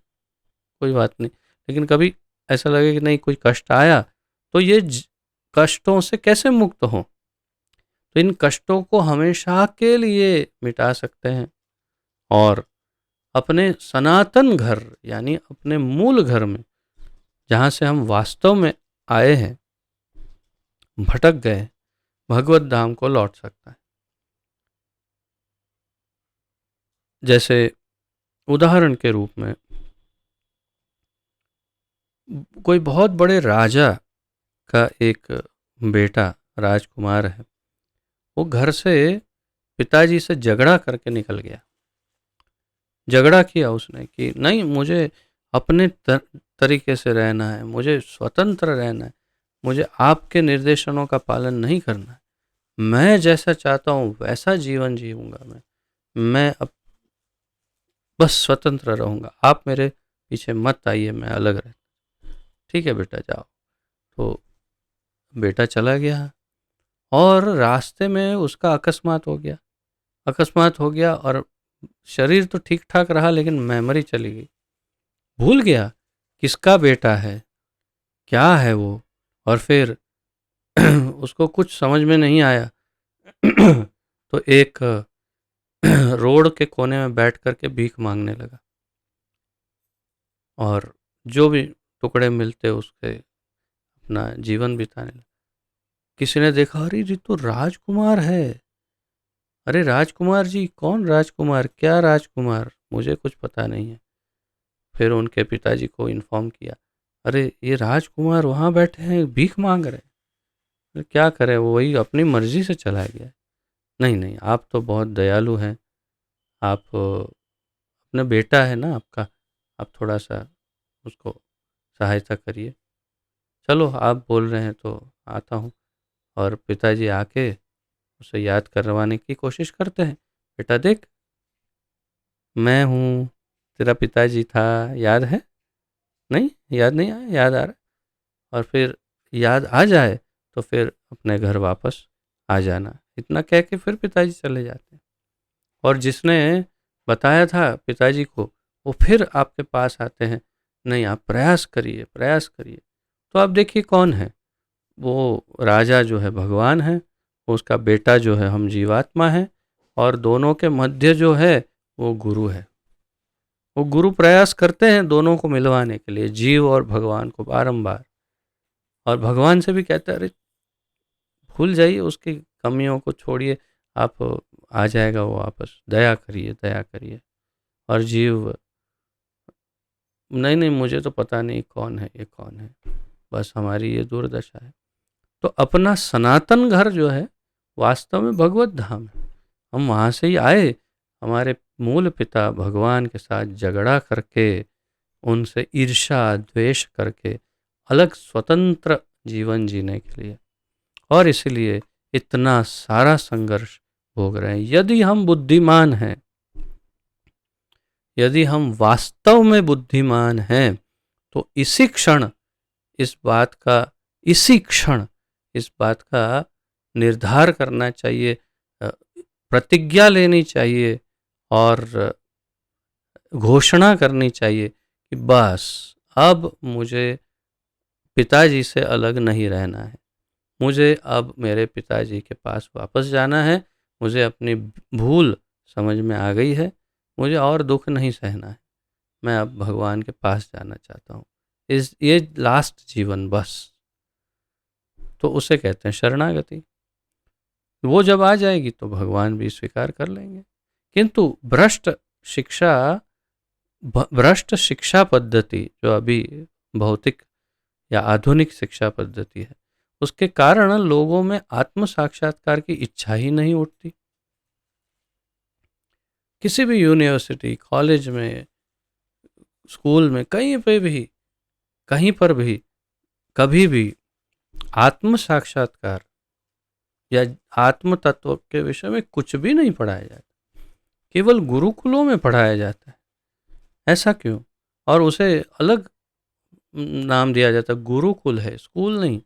कोई बात नहीं। लेकिन कभी ऐसा लगे कि नहीं कोई कष्ट आया तो ये कष्टों से कैसे मुक्त हो, तो इन कष्टों को हमेशा के लिए मिटा सकते हैं और अपने सनातन घर यानी अपने मूल घर में, जहाँ से हम वास्तव में आए हैं, भटक गए, भगवत धाम को लौट सकता है। जैसे उदाहरण के रूप में कोई बहुत बड़े राजा का एक बेटा राजकुमार है, वो घर से पिताजी से झगड़ा करके निकल गया। झगड़ा किया उसने कि नहीं मुझे अपने तरीके से रहना है, मुझे स्वतंत्र रहना है, मुझे आपके निर्देशनों का पालन नहीं करना है, मैं जैसा चाहता हूँ वैसा जीवन जीऊँगा, मैं अब बस स्वतंत्र रहूँगा, आप मेरे पीछे मत आइए, मैं अलग रह। ठीक है बेटा जाओ। तो बेटा चला गया और रास्ते में उसका अकस्मात हो गया। अकस्मात हो गया और शरीर तो ठीक ठाक रहा लेकिन मेमोरी चली गई, भूल गया किसका बेटा है, क्या है वो। और फिर उसको कुछ समझ में नहीं आया तो एक रोड के कोने में बैठ करके भीख मांगने लगा और जो भी टुकड़े मिलते उसके अपना जीवन बिताने लगा। किसी ने देखा, अरे ये तो राजकुमार है, अरे राजकुमार जी, कौन राजकुमार, क्या राजकुमार, मुझे कुछ पता नहीं है। फिर उनके पिताजी को इन्फॉर्म किया, अरे ये राजकुमार वहाँ बैठे हैं भीख मांग रहे हैं। क्या करें, वो वही अपनी मर्जी से चला गया। नहीं नहीं, आप तो बहुत दयालु हैं, आप अपना बेटा है ना आपका, आप थोड़ा सा उसको सहायता करिए। चलो आप बोल रहे हैं तो आता हूँ। और पिताजी आके उसे याद करवाने की कोशिश करते हैं, बेटा देख मैं हूँ, तेरा पिताजी था, याद है, नहीं याद नहीं आया, याद आ रहा। और फिर याद आ जाए तो फिर अपने घर वापस आ जाना। इतना कह के फिर पिताजी चले जाते हैं। और जिसने बताया था पिताजी को, वो फिर आपके पास आते हैं, नहीं आप प्रयास करिए, प्रयास करिए। तो आप देखिए कौन है वो? राजा जो है भगवान है, उसका बेटा जो है हम जीवात्मा है, और दोनों के मध्य जो है वो गुरु है। वो गुरु प्रयास करते हैं दोनों को मिलवाने के लिए, जीव और भगवान को बारंबार। और भगवान से भी कहते हैं, अरे भूल जाइए, उसकी कमियों को छोड़िए, आप आ जाएगा वो वापस, दया करिए, दया करिए। और जीव, नहीं नहीं मुझे तो पता नहीं कौन है ये, कौन है, बस हमारी ये दुर्दशा है। तो अपना सनातन घर जो है वास्तव में भगवत धाम है। हम वहाँ से ही आए, हमारे मूल पिता भगवान के साथ झगड़ा करके, उनसे ईर्ष्या द्वेष करके अलग स्वतंत्र जीवन जीने के लिए, और इसलिए इतना सारा संघर्ष भोग रहे हैं। यदि हम बुद्धिमान हैं, यदि हम वास्तव में बुद्धिमान हैं, तो इसी क्षण इस बात का इसी क्षण इस बात का निर्धार करना चाहिए, प्रतिज्ञा लेनी चाहिए और घोषणा करनी चाहिए कि बस अब मुझे पिताजी से अलग नहीं रहना है, मुझे अब मेरे पिताजी के पास वापस जाना है, मुझे अपनी भूल समझ में आ गई है, मुझे और दुख नहीं सहना है, मैं अब भगवान के पास जाना चाहता हूँ, ये लास्ट जीवन बस। तो उसे कहते हैं शरणागति। वो जब आ जाएगी तो भगवान भी स्वीकार कर लेंगे। किंतु भ्रष्ट शिक्षा पद्धति जो अभी भौतिक या आधुनिक शिक्षा पद्धति है, उसके कारण लोगों में आत्म साक्षात्कार की इच्छा ही नहीं उठती। किसी भी यूनिवर्सिटी, कॉलेज में, स्कूल में, कहीं पर भी कभी भी आत्म साक्षात्कार या आत्म तत्व के विषय में कुछ भी नहीं पढ़ाया जाता, केवल गुरुकुलों में पढ़ाया जाता है। ऐसा क्यों? और उसे अलग नाम दिया जाता है, गुरुकुल है, स्कूल नहीं।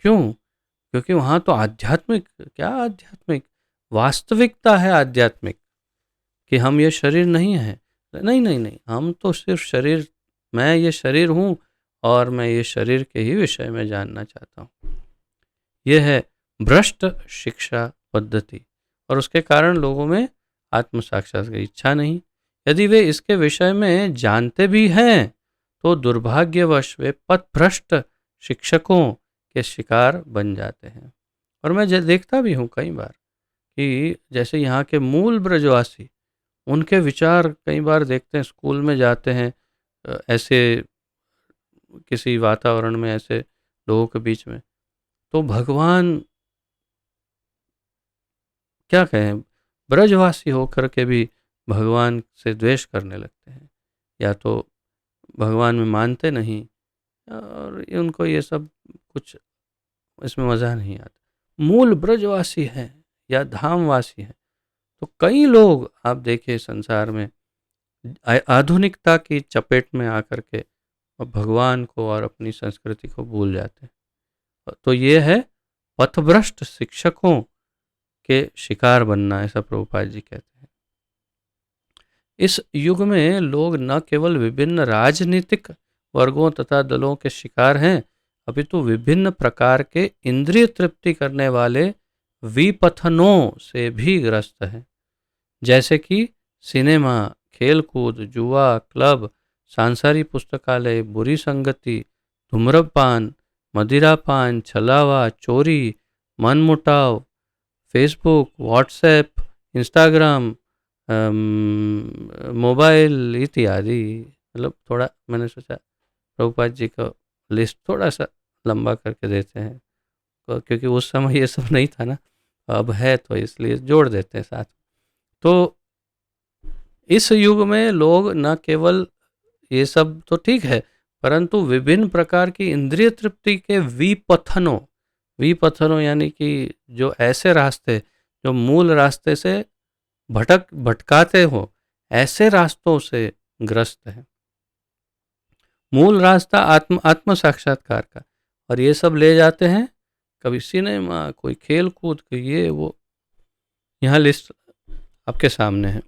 क्यों? क्योंकि वहाँ तो आध्यात्मिक, क्या आध्यात्मिक, वास्तविकता है आध्यात्मिक, कि हम ये शरीर नहीं है। नहीं नहीं नहीं, हम तो सिर्फ शरीर, मैं ये शरीर हूँ और मैं ये शरीर के ही विषय में जानना चाहता हूँ। यह है भ्रष्ट शिक्षा पद्धति, और उसके कारण लोगों में आत्म साक्षात्कार की इच्छा नहीं। यदि वे इसके विषय में जानते भी हैं तो दुर्भाग्यवश वे पथभ्रष्ट शिक्षकों के शिकार बन जाते हैं। और मैं देखता भी हूँ कई बार कि जैसे यहाँ के मूल ब्रजवासी, उनके विचार कई बार देखते हैं, स्कूल में जाते हैं, ऐसे किसी वातावरण में, ऐसे लोगों के बीच में, तो भगवान, क्या कहें, ब्रजवासी होकर के भी भगवान से द्वेष करने लगते हैं, या तो भगवान में मानते नहीं, और उनको ये सब कुछ इसमें मज़ा नहीं आता। मूल ब्रजवासी हैं या धामवासी हैं, तो कई लोग आप देखिए संसार में आधुनिकता की चपेट में आकर के भगवान को और अपनी संस्कृति को भूल जाते हैं। तो ये है पथभ्रष्ट शिक्षकों के शिकार बनना, ऐसा प्रभुपाद जी कहते हैं। इस युग में लोग न केवल विभिन्न राजनीतिक वर्गों तथा दलों के शिकार हैं, अपितु विभिन्न प्रकार के इंद्रिय तृप्ति करने वाले विपथनों से भी ग्रस्त हैं, जैसे कि सिनेमा, खेलकूद, जुआ, क्लब, सांसारिक पुस्तकालय, बुरी संगति, धूम्रपान, मदिरापान, छलावा, चोरी, मनमुटाव, फेसबुक, व्हाट्सएप, इंस्टाग्राम, मोबाइल इत्यादि। मतलब थोड़ा मैंने सोचा प्रभुपाद जी का लिस्ट थोड़ा सा लंबा करके देते हैं, क्योंकि उस समय ये सब नहीं था ना, अब है तो इसलिए जोड़ देते हैं साथ। तो इस युग में लोग न केवल ये सब तो ठीक है, परंतु विभिन्न प्रकार की इंद्रिय तृप्ति के विपथनों यानी कि जो ऐसे रास्ते जो मूल रास्ते से भटकाते हो, ऐसे रास्तों से ग्रस्त है। मूल रास्ता आत्म साक्षात्कार का, और ये सब ले जाते हैं कभी सिनेमा, कोई खेल-कूद, कोई ये वो, यहाँ लिस्ट आपके सामने है।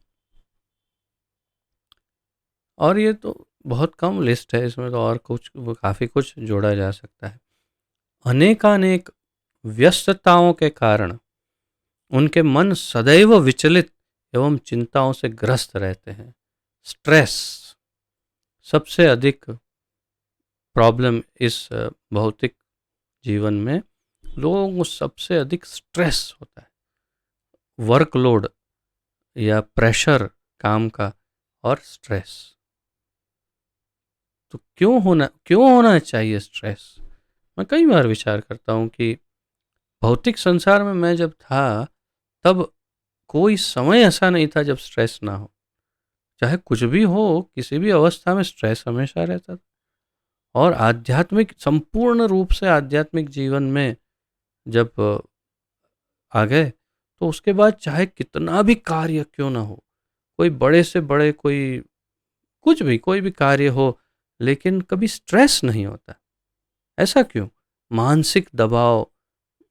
और ये तो बहुत कम लिस्ट है, इसमें तो और कुछ काफ़ी कुछ जोड़ा जा सकता है। अनेकानेक व्यस्तताओं के कारण उनके मन सदैव विचलित एवं चिंताओं से ग्रस्त रहते हैं। स्ट्रेस सबसे अधिक प्रॉब्लम इस भौतिक जीवन में लोगों को सबसे अधिक स्ट्रेस होता है, वर्कलोड या प्रेशर काम का और स्ट्रेस। तो क्यों होना चाहिए स्ट्रेस? मैं कई बार विचार करता हूँ कि भौतिक संसार में मैं जब था तब कोई समय ऐसा नहीं था जब स्ट्रेस ना हो। चाहे कुछ भी हो, किसी भी अवस्था में स्ट्रेस हमेशा रहता था। और आध्यात्मिक, संपूर्ण रूप से आध्यात्मिक जीवन में जब आ गए तो उसके बाद चाहे कितना भी कार्य क्यों ना हो, कोई बड़े से बड़े, कोई कुछ भी, कोई भी कार्य हो, लेकिन कभी स्ट्रेस नहीं होता। ऐसा क्यों? मानसिक दबाव,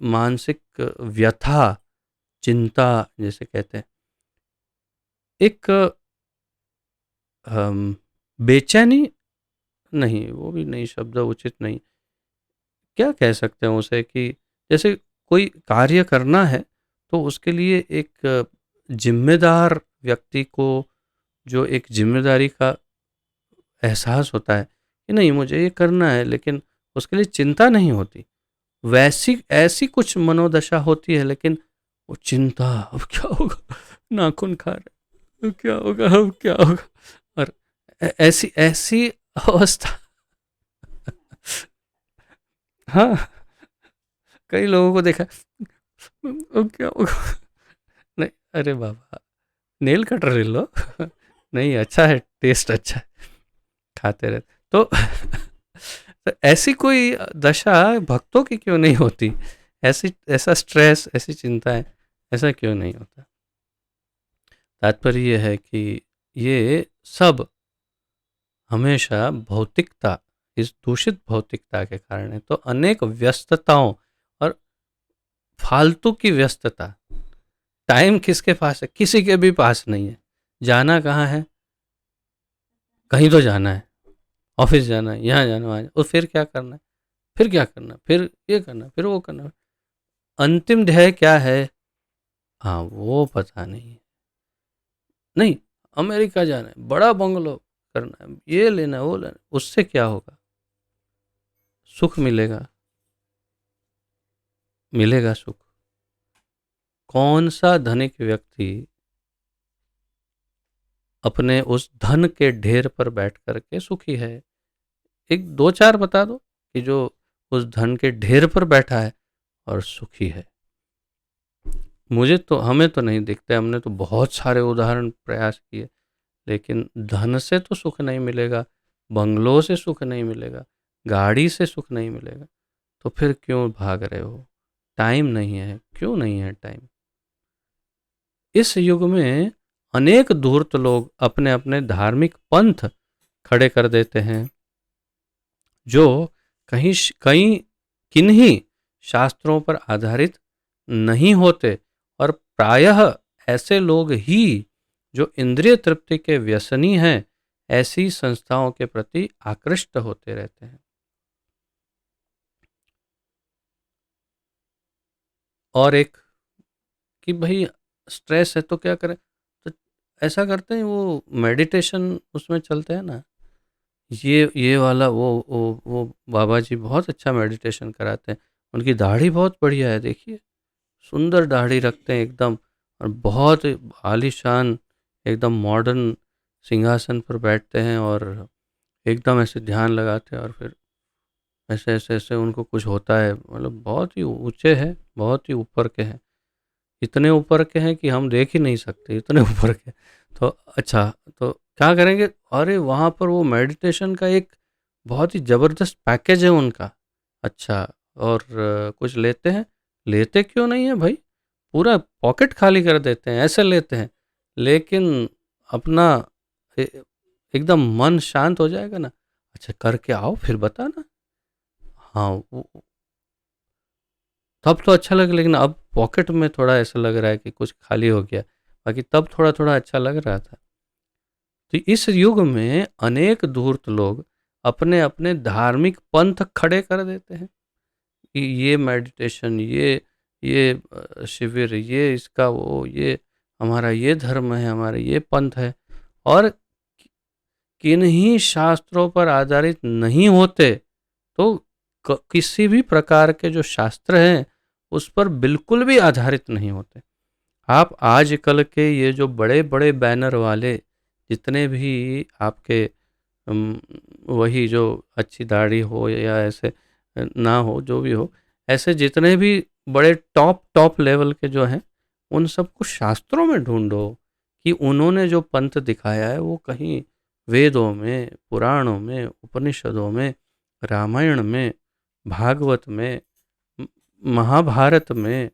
मानसिक व्यथा, चिंता जैसे कहते हैं, एक बेचैनी नहीं, वो भी नहीं, शब्द उचित नहीं, क्या कह सकते हैं उसे, कि जैसे कोई कार्य करना है तो उसके लिए एक जिम्मेदार व्यक्ति को जो एक जिम्मेदारी का एहसास होता है कि नहीं मुझे ये करना है, लेकिन उसके लिए चिंता नहीं होती, वैसी ऐसी कुछ मनोदशा होती है। लेकिन वो चिंता, अब क्या होगा, नाखून खा रहे, अब क्या होगा, अब क्या होगा, और ऐसी ऐसी अवस्था। हाँ, कई लोगों को देखा, अब क्या होगा, नहीं, अरे बाबा, नेल कटर ले लो। नहीं, अच्छा है, टेस्ट अच्छा है, खाते रहते तो। तो ऐसी कोई दशा भक्तों की क्यों नहीं होती? ऐसा स्ट्रेस, ऐसी चिंताएं, ऐसा क्यों नहीं होता? तात्पर्य ये है कि ये सब हमेशा भौतिकता, इस दूषित भौतिकता के कारण है। तो अनेक व्यस्तताओं और फालतू की व्यस्तता, टाइम किसके पास है? किसी के भी पास नहीं है। जाना कहाँ है? कहीं तो जाना है, ऑफिस जाना है, यहाँ जाना है, और फिर क्या करना है, फिर क्या करना, फिर ये करना, फिर वो करना, अंतिम ध्येय क्या है? हाँ, वो पता नहीं। नहीं, अमेरिका जाना है, बड़ा बंगलो करना है, ये लेना है, वो लेना है, उससे क्या होगा? सुख मिलेगा? मिलेगा सुख? कौन सा धनिक व्यक्ति अपने उस धन के ढेर पर बैठ करके सुखी है? एक दो चार बता दो कि जो उस धन के ढेर पर बैठा है और सुखी है। मुझे तो, हमें तो नहीं दिखता, हमने तो बहुत सारे उदाहरण प्रयास किए, लेकिन धन से तो सुख नहीं मिलेगा, बंगलों से सुख नहीं मिलेगा, गाड़ी से सुख नहीं मिलेगा। तो फिर क्यों भाग रहे हो? टाइम नहीं है, क्यों नहीं है टाइम? इस युग में अनेक धूर्त लोग अपने अपने धार्मिक पंथ खड़े कर देते हैं, जो कहीं किन्हीं शास्त्रों पर आधारित नहीं होते, और प्रायः ऐसे लोग ही जो इंद्रिय तृप्ति के व्यसनी हैं, ऐसी संस्थाओं के प्रति आकृष्ट होते रहते हैं। और एक कि भाई स्ट्रेस है तो क्या करें, तो ऐसा करते हैं, वो मेडिटेशन उसमें चलते हैं ना, ये वाला, वो बाबा जी बहुत अच्छा मेडिटेशन कराते हैं, उनकी दाढ़ी बहुत बढ़िया है, देखिए, सुंदर दाढ़ी रखते हैं एकदम, और बहुत आलीशान, एकदम मॉडर्न सिंहासन पर बैठते हैं, और एकदम ऐसे ध्यान लगाते हैं, और फिर ऐसे ऐसे ऐसे उनको कुछ होता है, मतलब बहुत ही ऊंचे हैं, बहुत ही ऊपर के हैं, इतने ऊपर के हैं कि हम देख ही नहीं सकते, इतने ऊपर के। तो अच्छा, तो क्या करेंगे? अरे वहाँ पर वो मेडिटेशन का एक बहुत ही ज़बरदस्त पैकेज है उनका। अच्छा, और कुछ लेते हैं? लेते क्यों नहीं है भाई? पूरा पॉकेट खाली कर देते हैं, ऐसे लेते हैं। लेकिन अपना ए एकदम मन शांत हो जाएगा ना, अच्छा करके आओ फिर बताना। हाँ, वो तब तो अच्छा लगा, लेकिन अब पॉकेट में थोड़ा ऐसा लग रहा है कि कुछ खाली हो गया। बाकी तब थोड़ा थोड़ा अच्छा लग रहा था। तो इस युग में अनेक धूर्त लोग अपने अपने धार्मिक पंथ खड़े कर देते हैं कि ये मेडिटेशन, ये शिविर, ये इसका वो, ये हमारा ये धर्म है, हमारा ये पंथ है, और किन्हीं शास्त्रों पर आधारित नहीं होते। तो किसी भी प्रकार के जो शास्त्र हैं उस पर बिल्कुल भी आधारित नहीं होते। आप आजकल के ये जो बड़े बड़े बैनर वाले जितने भी आपके अम, वही जो अच्छी दाढ़ी हो या ऐसे ना हो, जो भी हो, ऐसे जितने भी बड़े टॉप टॉप लेवल के जो हैं, उन सबको शास्त्रों में ढूंढो कि उन्होंने जो पंथ दिखाया है वो कहीं वेदों में, पुराणों में, उपनिषदों में, रामायण में, भागवत में, महाभारत में,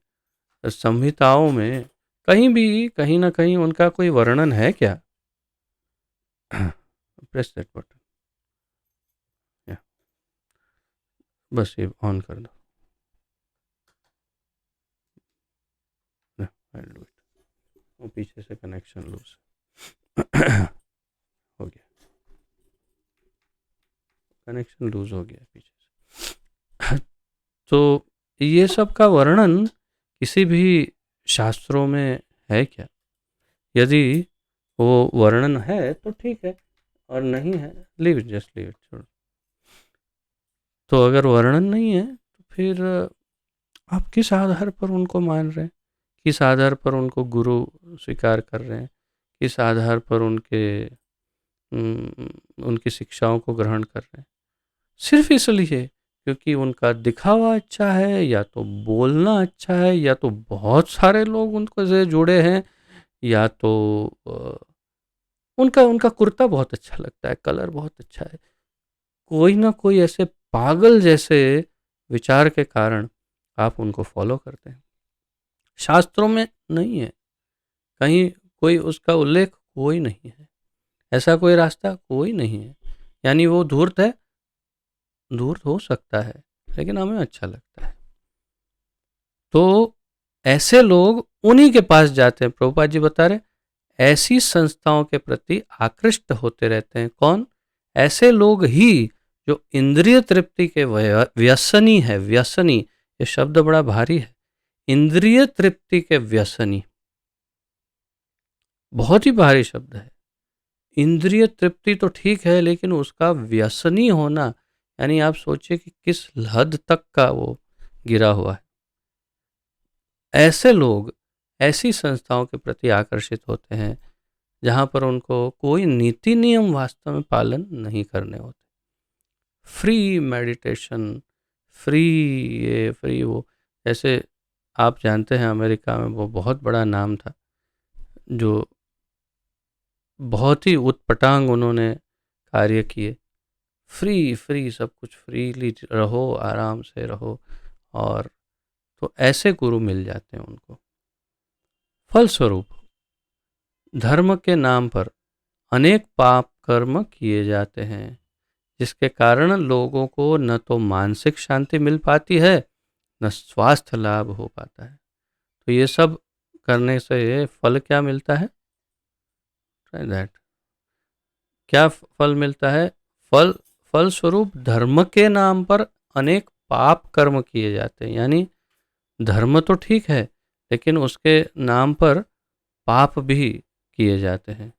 संहिताओं में, कहीं भी कहीं ना कहीं उनका कोई वर्णन है क्या? प्रेस दैट बटन, या बस ये ऑन कर दो। I'll do it. वो पीछे से कनेक्शन लूज हो गया, कनेक्शन लूज हो गया पीछे से। तो ये सब का वर्णन किसी भी शास्त्रों में है क्या? यदि वो वर्णन है तो ठीक है, और नहीं है, leave it, just leave it, छोड़ो। तो अगर वर्णन नहीं है तो फिर आप किस आधार पर उनको मान रहे हैं? किस आधार पर उनको गुरु स्वीकार कर रहे हैं? किस आधार पर उनकी शिक्षाओं को ग्रहण कर रहे हैं? सिर्फ इसलिए क्योंकि उनका दिखावा अच्छा है, या तो बोलना अच्छा है, या तो बहुत सारे लोग उनको से जुड़े हैं, या तो उनका उनका कुर्ता बहुत अच्छा लगता है, कलर बहुत अच्छा है। कोई ना कोई ऐसे पागल जैसे विचार के कारण आप उनको फॉलो करते हैं। शास्त्रों में नहीं है, कहीं कोई उसका उल्लेख कोई नहीं है, ऐसा कोई रास्ता कोई नहीं है। यानी वो धूर्त है, धूर्त हो सकता है, लेकिन हमें अच्छा लगता है। तो ऐसे लोग उन्हीं के पास जाते हैं। प्रभुपाद जी बता रहे, ऐसी संस्थाओं के प्रति आकृष्ट होते रहते हैं। कौन? ऐसे लोग ही जो इंद्रिय तृप्ति के व्यसनी है। व्यसनी, ये शब्द बड़ा भारी है। इंद्रिय तृप्ति के व्यसनी, बहुत ही भारी शब्द है। इंद्रिय तृप्ति तो ठीक है, लेकिन उसका व्यसनी होना, यानी आप सोचिए कि किस हद तक का वो गिरा हुआ है। ऐसे लोग ऐसी संस्थाओं के प्रति आकर्षित होते हैं जहाँ पर उनको कोई नीति नियम वास्तव में पालन नहीं करने होते। फ्री मेडिटेशन, फ्री ये फ्री वो, जैसे आप जानते हैं अमेरिका में वो बहुत बड़ा नाम था जो बहुत ही उटपटांग उन्होंने कार्य किए। फ्री फ्री सब कुछ, फ्रीली रहो, आराम से रहो, और तो ऐसे गुरु मिल जाते हैं उनको। फलस्वरूप धर्म के नाम पर अनेक पाप कर्म किए जाते हैं, जिसके कारण लोगों को न तो मानसिक शांति मिल पाती है, न स्वास्थ्य लाभ हो पाता है। तो ये सब करने से फल क्या मिलता है? दैट क्या फल मिलता है? फल फलस्वरूप धर्म के नाम पर अनेक पाप कर्म किए जाते हैं। यानी धर्म तो ठीक है, लेकिन उसके नाम पर पाप भी किए जाते हैं।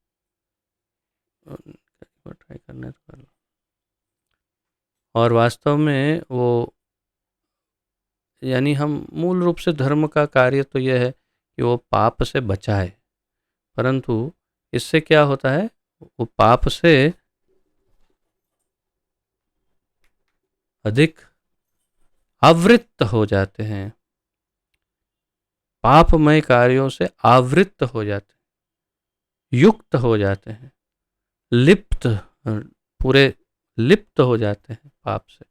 ट्राई करना तो कर लो। और वास्तव में वो, यानी हम मूल रूप से धर्म का कार्य तो यह है कि वो पाप से बचाए, परंतु इससे क्या होता है? वो पाप से अधिक आवृत्त हो जाते हैं, पापमय कार्यों से आवृत्त हो जाते हैं, युक्त हो जाते हैं, लिप्त, पूरे लिप्त हो जाते हैं पाप से।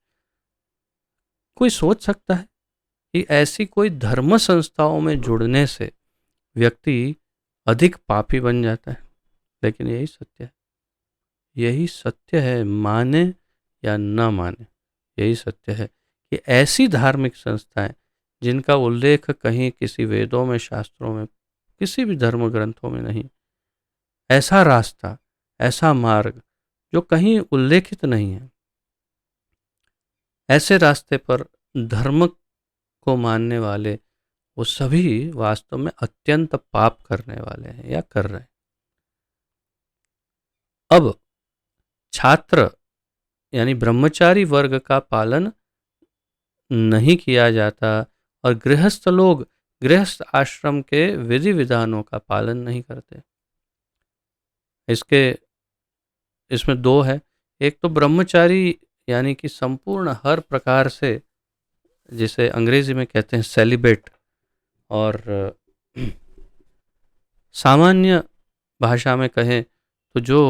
कोई सोच सकता है कि ऐसी कोई धर्म संस्थाओं में जुड़ने से व्यक्ति अधिक पापी बन जाता है? लेकिन यही सत्य है, यही सत्य है, माने या न माने, यही सत्य है कि ऐसी धार्मिक संस्थाएं जिनका उल्लेख कहीं किसी वेदों में, शास्त्रों में, किसी भी धर्म ग्रंथों में नहीं। ऐसा रास्ता, ऐसा मार्ग जो कहीं उल्लेखित नहीं है, ऐसे रास्ते पर धर्म को मानने वाले वो सभी वास्तव में अत्यंत पाप करने वाले हैं या कर रहे हैं। अब छात्र यानी ब्रह्मचारी वर्ग का पालन नहीं किया जाता और गृहस्थ लोग गृहस्थ आश्रम के विधि विधानों का पालन नहीं करते। इसमें दो है। एक तो ब्रह्मचारी यानी कि संपूर्ण हर प्रकार से, जिसे अंग्रेजी में कहते हैं सेलिबेट, और सामान्य भाषा में कहें तो जो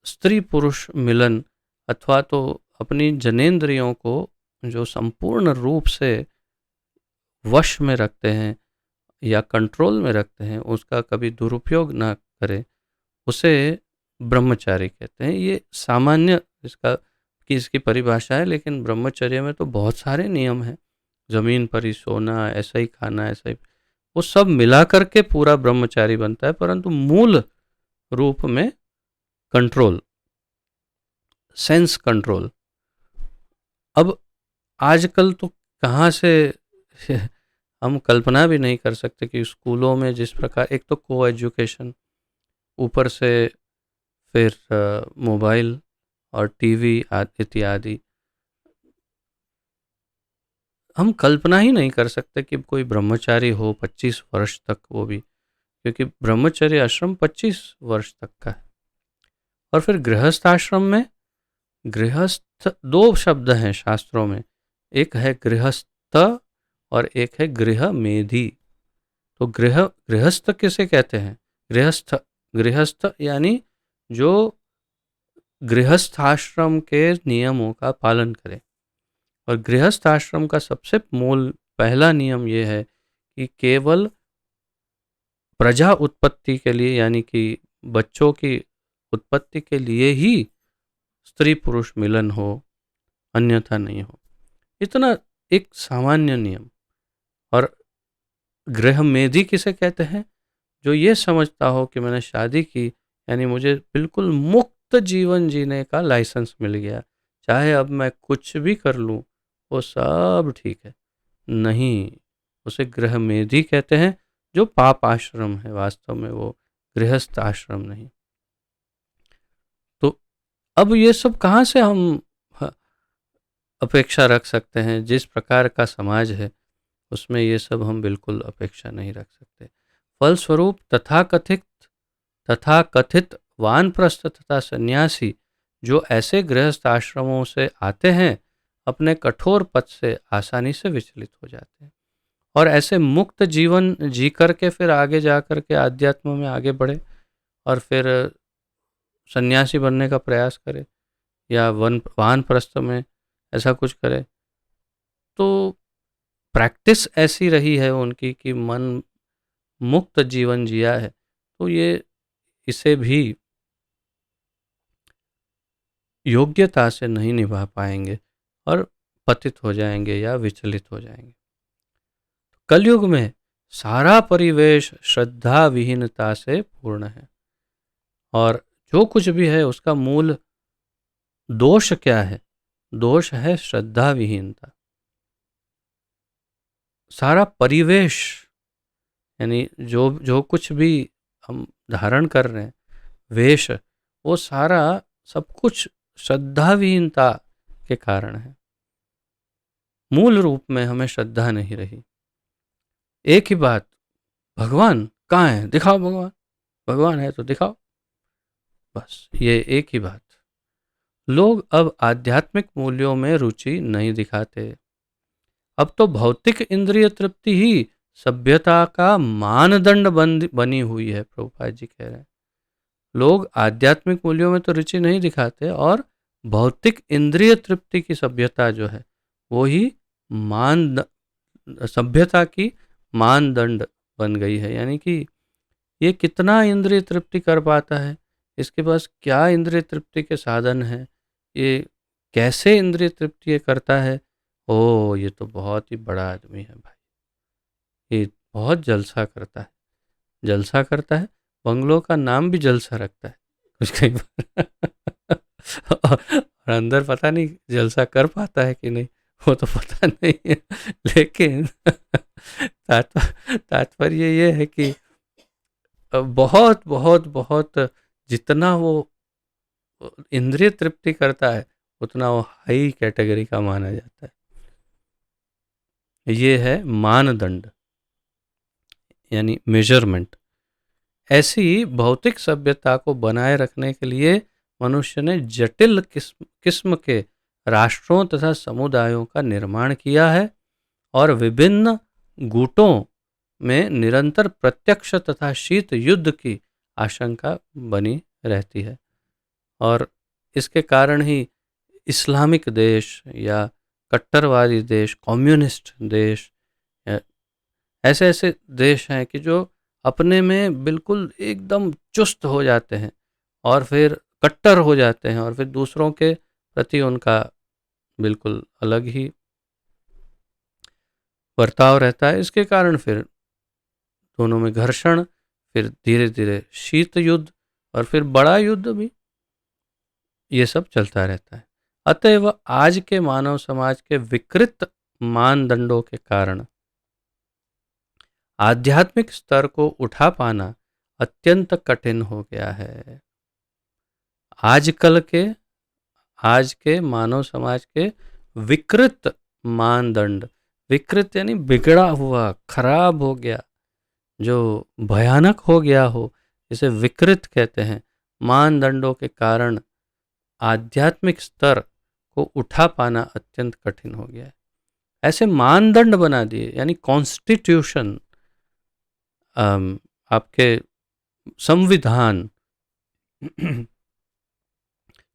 स्त्री पुरुष मिलन अथवा तो अपनी जनेंद्रियों को जो संपूर्ण रूप से वश में रखते हैं या कंट्रोल में रखते हैं, उसका कभी दुरुपयोग ना करें, उसे ब्रह्मचारी कहते हैं। ये सामान्य इसकी परिभाषा है, लेकिन ब्रह्मचर्य में तो बहुत सारे नियम हैं। जमीन पर ही सोना, ऐसा ही खाना, ऐसा ही, वो सब मिला करके पूरा ब्रह्मचारी बनता है। परंतु मूल रूप में कंट्रोल, सेंस कंट्रोल। अब आजकल तो कहाँ से हम कल्पना भी नहीं कर सकते कि स्कूलों में जिस प्रकार, एक तो को एजुकेशन, ऊपर से फिर मोबाइल और टीवी इत्यादि, हम कल्पना ही नहीं कर सकते कि कोई ब्रह्मचारी हो 25 वर्ष तक, वो भी क्योंकि ब्रह्मचर्य आश्रम 25 वर्ष तक का है। और फिर गृहस्थ आश्रम में गृहस्थ, दो शब्द हैं शास्त्रों में, एक है गृहस्थ और एक है गृह मेधी। तो गृहस्थ किसे कहते हैं? गृहस्थ यानी जो गृहस्थ आश्रम के नियमों का पालन करे। और गृहस्थ आश्रम का सबसे मूल पहला नियम यह है कि केवल प्रजा उत्पत्ति के लिए, यानी कि बच्चों की उत्पत्ति के लिए ही स्त्री पुरुष मिलन हो, अन्यथा नहीं हो। इतना एक सामान्य नियम। और गृह मेधी किसे कहते हैं? जो ये समझता हो कि मैंने शादी की, यानी मुझे बिल्कुल मुक्त जीवन जीने का लाइसेंस मिल गया, चाहे अब मैं कुछ भी कर लूं वो सब ठीक है। नहीं, उसे गृह मेधी कहते हैं, जो पाप आश्रम है, वास्तव में वो गृहस्थ आश्रम नहीं। तो अब ये सब कहाँ से हम अपेक्षा रख सकते हैं? जिस प्रकार का समाज है उसमें ये सब हम बिल्कुल अपेक्षा नहीं रख सकते। फलस्वरूप तथाकथित वानप्रस्थ तथा सन्यासी जो ऐसे गृहस्थ आश्रमों से आते हैं, अपने कठोर पथ से आसानी से विचलित हो जाते हैं और ऐसे मुक्त जीवन जी करके फिर आगे जा कर के आध्यात्म में आगे बढ़े और फिर सन्यासी बनने का प्रयास करे या वानप्रस्थ में ऐसा कुछ करे। तो प्रैक्टिस ऐसी रही है उनकी कि मन मुक्त जीवन जिया है, तो ये इसे भी योग्यता से नहीं निभा पाएंगे और पतित हो जाएंगे या विचलित हो जाएंगे। कलयुग में सारा परिवेश श्रद्धा विहीनता से पूर्ण है और जो कुछ भी है उसका मूल दोष क्या है? दोष है श्रद्धा विहीनता। सारा परिवेश यानी जो जो कुछ भी हम धारण कर रहे हैं, वेश, वो सारा सब कुछ श्रद्धा विहीनता के कारण है। मूल रूप में हमें श्रद्धा नहीं रही। एक ही बात, भगवान कहाँ है? दिखाओ भगवान, भगवान है तो दिखाओ, बस ये एक ही बात। लोग अब आध्यात्मिक मूल्यों में रुचि नहीं दिखाते। अब तो भौतिक इंद्रिय तृप्ति ही सभ्यता का मानदंड बनी हुई है। प्रभुपाद जी कह रहे हैं, लोग आध्यात्मिक मूल्यों में तो रुचि नहीं दिखाते और भौतिक इंद्रिय तृप्ति की सभ्यता जो है वो ही सभ्यता की मानदंड बन गई है। यानी कि ये कितना इंद्रिय तृप्ति कर पाता है, इसके पास क्या इंद्रिय तृप्ति के साधन हैं, ये कैसे इंद्रिय तृप्ति करता है, ओ, ये तो बहुत ही बड़ा आदमी है भाई, ये बहुत जलसा करता है। जलसा करता है, बंगलों का नाम भी जलसा रखता है कुछ कई बार। और अंदर पता नहीं जलसा कर पाता है कि नहीं, वो तो पता नहीं है। लेकिन तात्पर्य ये है कि बहुत बहुत बहुत जितना वो इंद्रिय तृप्ति करता है, उतना वो हाई कैटेगरी का माना जाता है। ये है मानदंड, यानी मेजरमेंट। ऐसी भौतिक सभ्यता को बनाए रखने के लिए मनुष्य ने जटिल किस्म किस्म के राष्ट्रों तथा समुदायों का निर्माण किया है, और विभिन्न गुटों में निरंतर प्रत्यक्ष तथा शीत युद्ध की आशंका बनी रहती है। और इसके कारण ही इस्लामिक देश या कट्टरवादी देश, कम्युनिस्ट देश, ऐसे ऐसे देश हैं कि जो अपने में बिल्कुल एकदम चुस्त हो जाते हैं और फिर कट्टर हो जाते हैं, और फिर दूसरों के प्रति उनका बिल्कुल अलग ही बर्ताव रहता है। इसके कारण फिर दोनों में घर्षण, फिर धीरे धीरे शीत युद्ध, और फिर बड़ा युद्ध भी, ये सब चलता रहता है। अतएव आज के मानव समाज के विकृत मानदंडों के कारण आध्यात्मिक स्तर को उठा पाना अत्यंत कठिन हो गया है। आजकल के आज के मानव समाज के विकृत मानदंड, विकृत यानी बिगड़ा हुआ, खराब हो गया, जो भयानक हो गया हो, इसे विकृत कहते हैं। मानदंडों के कारण आध्यात्मिक स्तर को उठा पाना अत्यंत कठिन हो गया है। ऐसे मानदंड बना दिए, यानी कॉन्स्टिट्यूशन, आपके संविधान,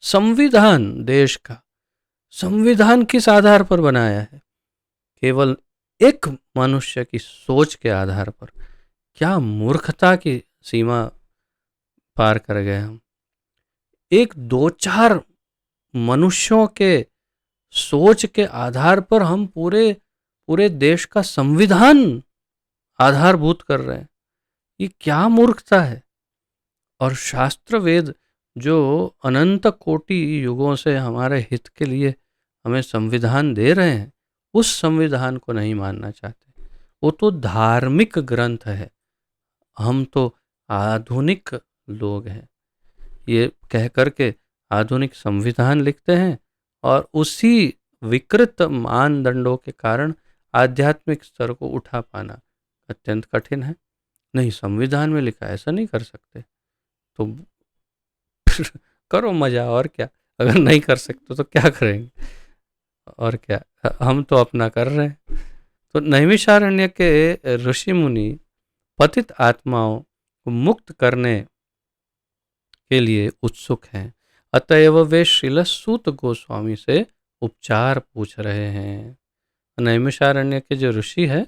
संविधान देश का संविधान किस आधार पर बनाया है? केवल एक मनुष्य की सोच के आधार पर। क्या मूर्खता की सीमा पार कर गए हम। एक दो चार मनुष्यों के सोच के आधार पर हम पूरे पूरे देश का संविधान आधारभूत कर रहे हैं। ये क्या मूर्खता है। और शास्त्र वेद जो अनंत कोटि युगों से हमारे हित के लिए हमें संविधान दे रहे हैं, उस संविधान को नहीं मानना चाहते। वो तो धार्मिक ग्रंथ है, हम तो आधुनिक लोग हैं, ये कह करके आधुनिक संविधान लिखते हैं, और उसी विकृत मानदंडों के कारण आध्यात्मिक स्तर को उठा पाना अत्यंत कठिन है। नहीं, संविधान में लिखा, ऐसा नहीं कर सकते तो करो मजा, और क्या। अगर नहीं कर सकते तो क्या करेंगे, और क्या। हम तो अपना कर रहे हैं। तो नैमिषारण्य के ऋषि मुनि पतित आत्माओं को मुक्त करने के लिए उत्सुक हैं। अतएव वे श्रीलसूत गोस्वामी से उपचार पूछ रहे हैं। नैमिषारण्य के जो ऋषि है,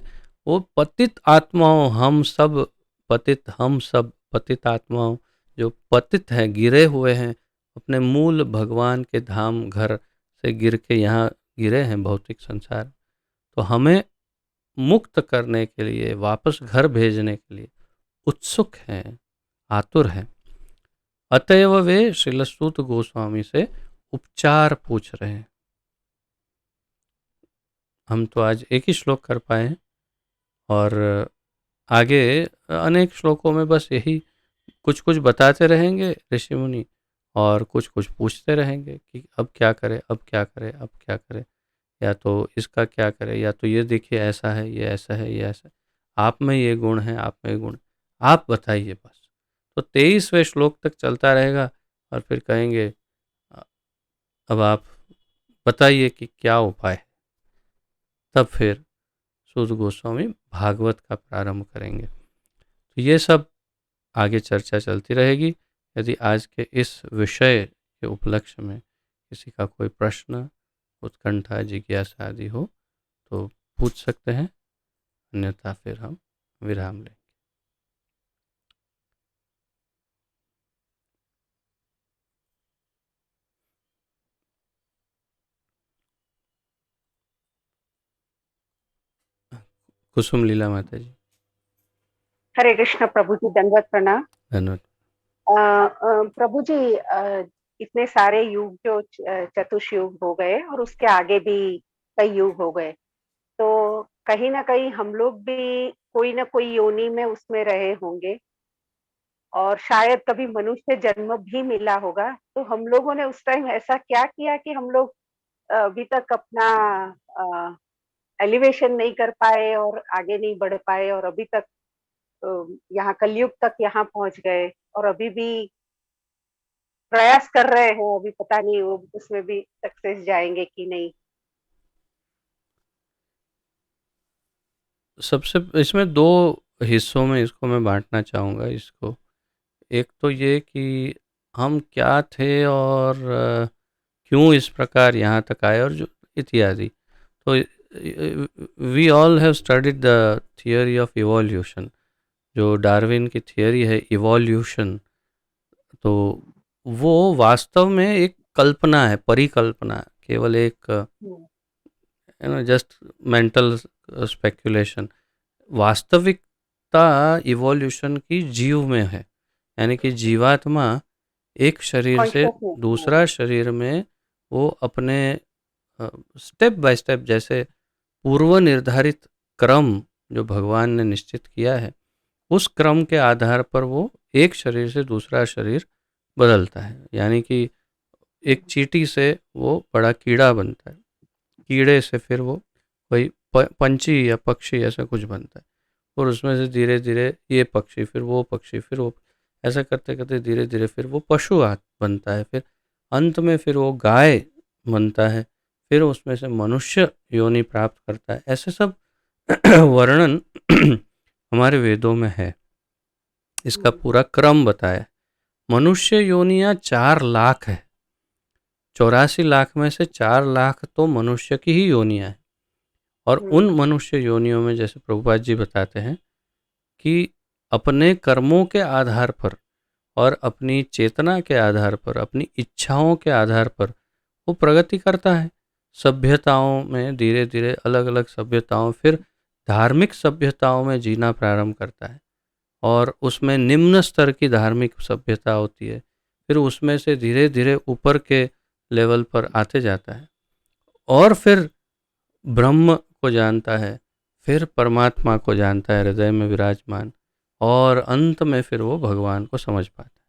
वो पतित आत्माओं, हम सब पतित आत्माओं, जो पतित हैं, गिरे हुए हैं, अपने मूल भगवान के धाम घर से गिर के यहाँ गिरे हैं भौतिक संसार, तो हमें मुक्त करने के लिए, वापस घर भेजने के लिए उत्सुक हैं, आतुर हैं। अतएव वे श्रीलसूत गोस्वामी से उपचार पूछ रहे हैं। हम तो आज एक ही श्लोक कर पाए हैं, और आगे अनेक श्लोकों में बस यही कुछ कुछ बताते रहेंगे ऋषि मुनि, और कुछ कुछ पूछते रहेंगे कि अब क्या करें, अब क्या करें, अब क्या करें, या तो इसका क्या करें, या तो ये देखिए ऐसा है, ये ऐसा है, ये ऐसा है, आप में ये गुण है, आप में ये गुण, आप बताइए बस। तो 23वें श्लोक तक चलता रहेगा, और फिर कहेंगे अब आप बताइए कि क्या उपाय है। तब फिर सूत गोस्वामी भागवत का प्रारंभ करेंगे। तो ये सब आगे चर्चा चलती रहेगी। यदि आज के इस विषय के उपलक्ष्य में किसी का कोई प्रश्न, उत्कंठा, जिज्ञासा आदि हो तो पूछ सकते हैं, अन्यथा फिर हम विराम लें। कुसुम लीला माता जी। हरे कृष्ण प्रभु जी, दंडवत प्रणाम। धन्यवाद। प्रभु जी, इतने सारे युग जो चतुर्युग हो गए और उसके आगे भी कई युग हो गए, तो कहीं ना कहीं हम लोग भी कोई ना कोई योनि में उसमें रहे होंगे और शायद कभी मनुष्य जन्म भी मिला होगा। तो हम लोगों ने उस टाइम ऐसा क्या किया कि हम लोग अभी तक अपना एलिवेशन नहीं कर पाए और आगे नहीं बढ़ पाए और अभी तक यहाँ कलयुग तक यहाँ पहुंच गए और अभी भी प्रयास कर रहे हैं। अभी पता नहीं वो उसमें भी सक्सेस जाएंगे कि नहीं। सबसे इसमें दो हिस्सों में इसको मैं बांटना चाहूँगा इसको। एक तो ये कि हम क्या थे और क्यों इस प्रकार यहाँ तक आए और जो इत्यादि। तो we all have studied the theory of evolution, जो डार्विन की थियोरी है इवोल्यूशन। तो वो वास्तव में एक कल्पना है, परिकल्पना, केवल एक हम्म, जस्ट मेंटल स्पेक्यूलेशन। वास्तविकता इवोल्यूशन की जीव में है, यानी कि जीवात्मा एक शरीर से कॉन्शियसनेस में। दूसरा शरीर में वो अपने स्टेप बाय स्टेप, जैसे पूर्व निर्धारित क्रम जो भगवान ने निश्चित किया है, उस क्रम के आधार पर वो एक शरीर से दूसरा शरीर बदलता है। यानी कि एक चींटी से वो बड़ा कीड़ा बनता है, कीड़े से फिर वो कोई पंछी या पक्षी ऐसा कुछ बनता है, और उसमें से धीरे धीरे ये पक्षी, फिर वो पक्षी, फिर वो, ऐसा करते करते धीरे धीरे फिर वो पशु बनता है, फिर अंत में फिर वो गाय बनता है, फिर उसमें से मनुष्य योनि प्राप्त करता है। ऐसे सब वर्णन हमारे वेदों में है, इसका हम्म, पूरा क्रम बताया। मनुष्य योनियाँ 4 लाख है, 84 लाख में से 4 लाख तो मनुष्य की ही योनियाँ हैं। और उन हम्म, मनुष्य योनियों में, जैसे प्रभुपाद जी बताते हैं, कि अपने कर्मों के आधार पर और अपनी चेतना के आधार पर, अपनी इच्छाओं के आधार पर वो प्रगति करता है। सभ्यताओं में धीरे धीरे, अलग अलग सभ्यताओं, फिर धार्मिक सभ्यताओं में जीना प्रारंभ करता है, और उसमें निम्न स्तर की धार्मिक सभ्यता होती है, फिर उसमें से धीरे धीरे ऊपर के लेवल पर आते जाता है, और फिर ब्रह्म को जानता है, फिर परमात्मा को जानता है हृदय में विराजमान, और अंत में फिर वो भगवान को समझ पाता है।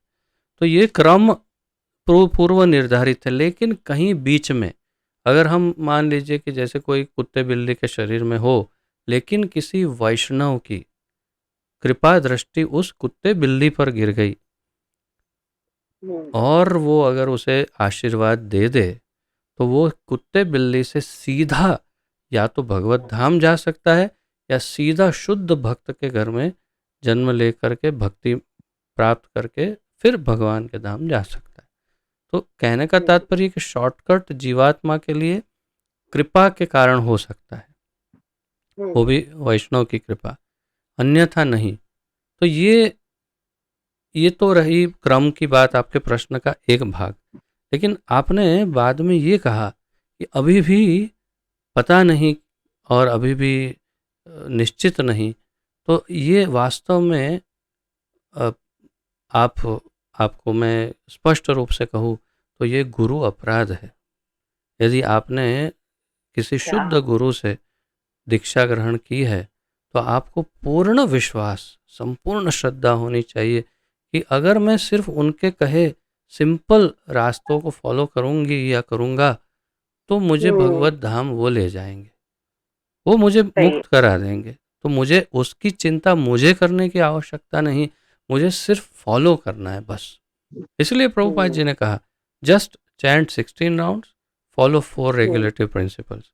तो ये क्रम पूर्व निर्धारित है। लेकिन कहीं बीच में, अगर हम मान लीजिए कि जैसे कोई कुत्ते बिल्ली के शरीर में हो, लेकिन किसी वैष्णव की कृपा दृष्टि उस कुत्ते बिल्ली पर गिर गई, हम्म, और वो अगर उसे आशीर्वाद दे दे, तो वो कुत्ते बिल्ली से सीधा या तो भगवत धाम जा सकता है, या सीधा शुद्ध भक्त के घर में जन्म लेकर के भक्ति प्राप्त करके फिर भगवान के धाम जा सकता है। तो कहने का हम्म, तात्पर्य कि शॉर्टकट जीवात्मा के लिए कृपा के कारण हो सकता है, वो हम्म, भी वैष्णव की कृपा, अन्यथा नहीं। तो ये तो रही क्रम की बात, आपके प्रश्न का एक भाग। लेकिन आपने बाद में ये कहा कि अभी भी पता नहीं, और अभी भी निश्चित नहीं। तो ये वास्तव में, अ, आप आपको मैं स्पष्ट रूप से कहूँ, तो ये गुरु अपराध है। यदि आपने किसी क्या? शुद्ध गुरु से दीक्षा ग्रहण की है, तो आपको पूर्ण विश्वास, संपूर्ण श्रद्धा होनी चाहिए कि अगर मैं सिर्फ उनके कहे सिंपल रास्तों को फॉलो करूंगी या करूंगा, तो मुझे हम्म, भगवत धाम वो ले जाएंगे, वो मुझे सही। मुक्त करा देंगे। तो मुझे उसकी चिंता मुझे करने की आवश्यकता नहीं, मुझे सिर्फ फॉलो करना है बस। इसलिए प्रभुपाद हम्म, जी ने कहा, जस्ट चैंट 16 राउंड्स, फॉलो 4 हम्म, रेगुलेटिव प्रिंसिपल्स।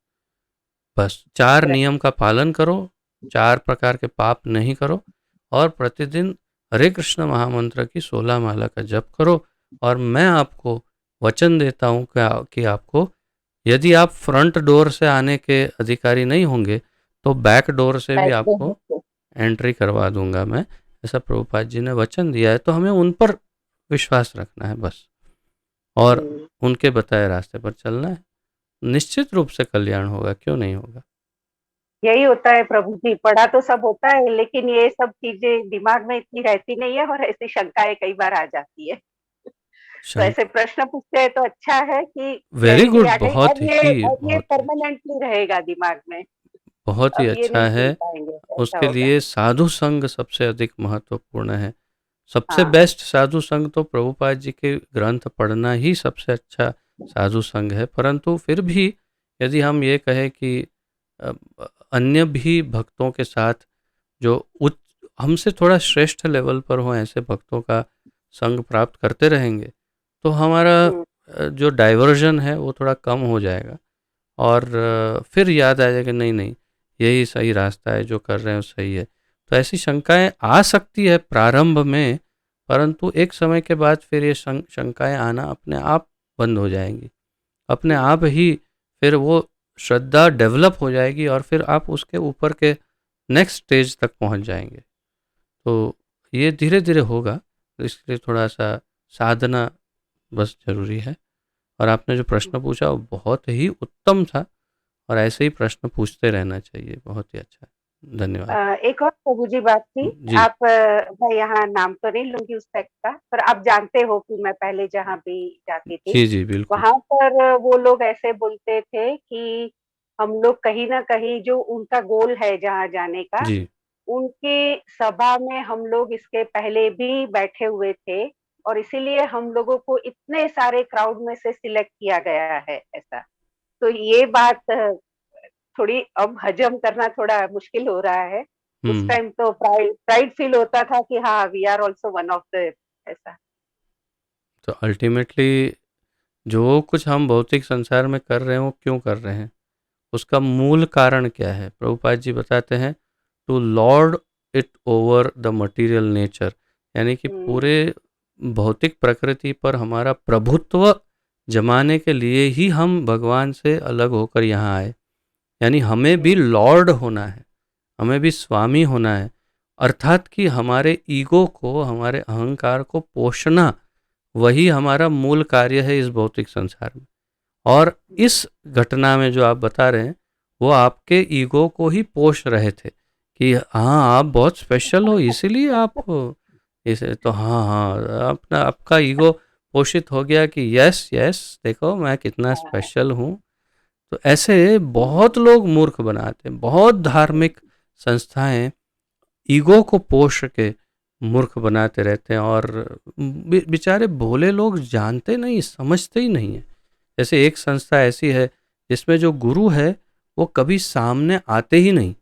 बस 4 correct, नियम का पालन करो, 4 प्रकार के पाप नहीं करो, और प्रतिदिन हरे कृष्ण महामंत्र की 16 माला का जप करो। और मैं आपको वचन देता हूँ कि आपको, यदि आप फ्रंट डोर से आने के अधिकारी नहीं होंगे, तो बैक डोर से भी back आपको then, एंट्री करवा दूंगा मैं। ऐसा प्रभुपाद जी ने वचन दिया है, तो हमें उन पर विश्वास रखना है बस, और हम्म, उनके बताए रास्ते पर चलना है। निश्चित रूप से कल्याण होगा, क्यों नहीं होगा। यही होता है प्रभु जी, पढ़ा तो सब होता है लेकिन ये सब चीजें दिमाग में इतनी रहती नहीं है और ऐसी शंकाएं कई बार आ जाती है। तो शंक ऐसे प्रश्न पूछते हैं तो अच्छा है कि वेरी क्लैरिटी गुड, आ गई। बहुत ही अब ये बहुत ही परमानेंटली रहेगा दिमाग में। बहुत ही अब ये अच्छा नहीं है। भूल पाएंगे, ऐसा उसके होगा। लिए साधु संग सबसे अधिक महत्वपूर्ण है। सबसे हाँ। बेस्ट साधु संग तो प्रभुपाद जी के ग्रंथ पढ़ना ही सबसे अच्छा साधु संग है। परंतु फिर भी यदि हम ये कहें कि अ, अन्य भी भक्तों के साथ जो उच्च हमसे थोड़ा श्रेष्ठ लेवल पर हो, ऐसे भक्तों का संग प्राप्त करते रहेंगे तो हमारा हम्म। जो डाइवर्जन है वो थोड़ा कम हो जाएगा। और फिर याद आ जाएगा नहीं नहीं, यही सही रास्ता है, जो कर रहे हैं वो सही है। तो ऐसी शंकाएं आ सकती है प्रारंभ में, परंतु एक समय के बाद फिर ये शंकाएं आना अपने आप बंद हो जाएंगी, अपने हम्म। आप ही फिर वो श्रद्धा डेवलप हो जाएगी और फिर आप उसके ऊपर के नेक्स्ट स्टेज तक पहुंच जाएंगे। तो ये धीरे धीरे होगा, तो इसके लिए थोड़ा सा साधना बस ज़रूरी है। और आपने जो प्रश्न पूछा वो बहुत ही उत्तम था, और ऐसे ही प्रश्न पूछते रहना चाहिए। बहुत ही अच्छा है। धन्यवाद। एक और प्रभु जी बात थी। जी, आप मैं यहाँ नाम तो नहीं लूंगी उस सेक्ट का, पर आप जानते हो कि मैं पहले जहाँ भी जाती थी, जी, जी, बिल्कुल। वहां पर वो लोग ऐसे बोलते थे कि हम लोग कहीं ना कहीं जो उनका गोल है जहाँ जाने का, जी, उनकी सभा में हम लोग इसके पहले भी बैठे हुए थे और इसीलिए हम लोगों को इतने सारे क्राउड में से सिलेक्ट किया गया है, ऐसा। तो ये बात थोड़ी अब हजम करना थोड़ा मुश्किल हो रहा है। उस हुँ। टाइम तो प्राइड प्राइड फील होता था कि हाँ, we are also one of the, ऐसा। तो अल्टीमेटली जो कुछ हम भौतिक संसार में कर रहे हैं, वो क्यों कर रहे हैं? उसका मूल कारण क्या है? प्रभुपाद जी बताते हैं, to lord it over the material nature, यानी कि हुँ। पूरे भौतिक प्रकृति पर हमारा प्रभुत्व जमाने के लिए ही हम भगवान से अलग होकर यहाँ आए। यानी हमें भी हुँ। लॉर्ड होना है, हमें भी स्वामी होना है, अर्थात कि हमारे ईगो को, हमारे अहंकार को पोषना, वही हमारा मूल कार्य है इस भौतिक संसार में। और इस घटना में जो आप बता रहे हैं, वो आपके ईगो को ही पोष रहे थे कि हाँ, आप बहुत स्पेशल हो, इसीलिए आप इसे तो हाँ हाँ, अपना आपका ईगो पोषित हो गया कि यस यस, देखो मैं कितना हाँ। स्पेशल हूँ। तो ऐसे बहुत लोग मूर्ख बनाते हैं, बहुत धार्मिक संस्थाएं ईगो को पोष के मूर्ख बनाते रहते हैं, और बेचारे भोले लोग जानते नहीं, समझते ही नहीं है। जैसे एक संस्था ऐसी है जिसमें जो गुरु है वो कभी सामने आते ही नहीं,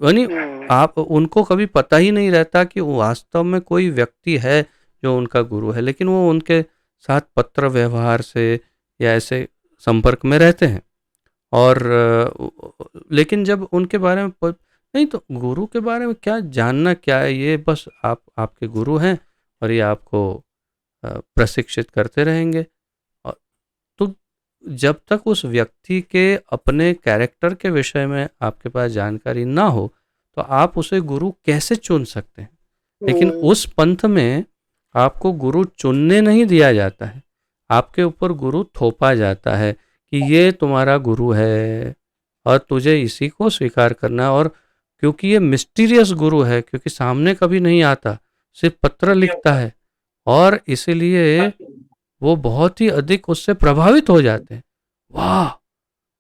यानी हुँ। आप उनको कभी पता ही नहीं रहता कि वो वास्तव में कोई व्यक्ति है जो उनका गुरु है, लेकिन वो उनके साथ पत्र व्यवहार से या ऐसे संपर्क में रहते हैं। और लेकिन जब उनके बारे में नहीं, तो गुरु के बारे में क्या जानना, क्या है, ये बस आप आपके गुरु हैं और ये आपको प्रशिक्षित करते रहेंगे। और तो जब तक उस व्यक्ति के अपने कैरेक्टर के विषय में आपके पास जानकारी ना हो, तो आप उसे गुरु कैसे चुन सकते हैं? लेकिन हुँ। उस पंथ में आपको गुरु चुनने नहीं दिया जाता है, आपके ऊपर गुरु थोपा जाता है कि ये तुम्हारा गुरु है और तुझे इसी को स्वीकार करना है। और क्योंकि ये मिस्टीरियस गुरु है, क्योंकि सामने कभी नहीं आता, सिर्फ पत्र लिखता है, और इसीलिए वो बहुत ही अधिक उससे प्रभावित हो जाते हैं। वाह,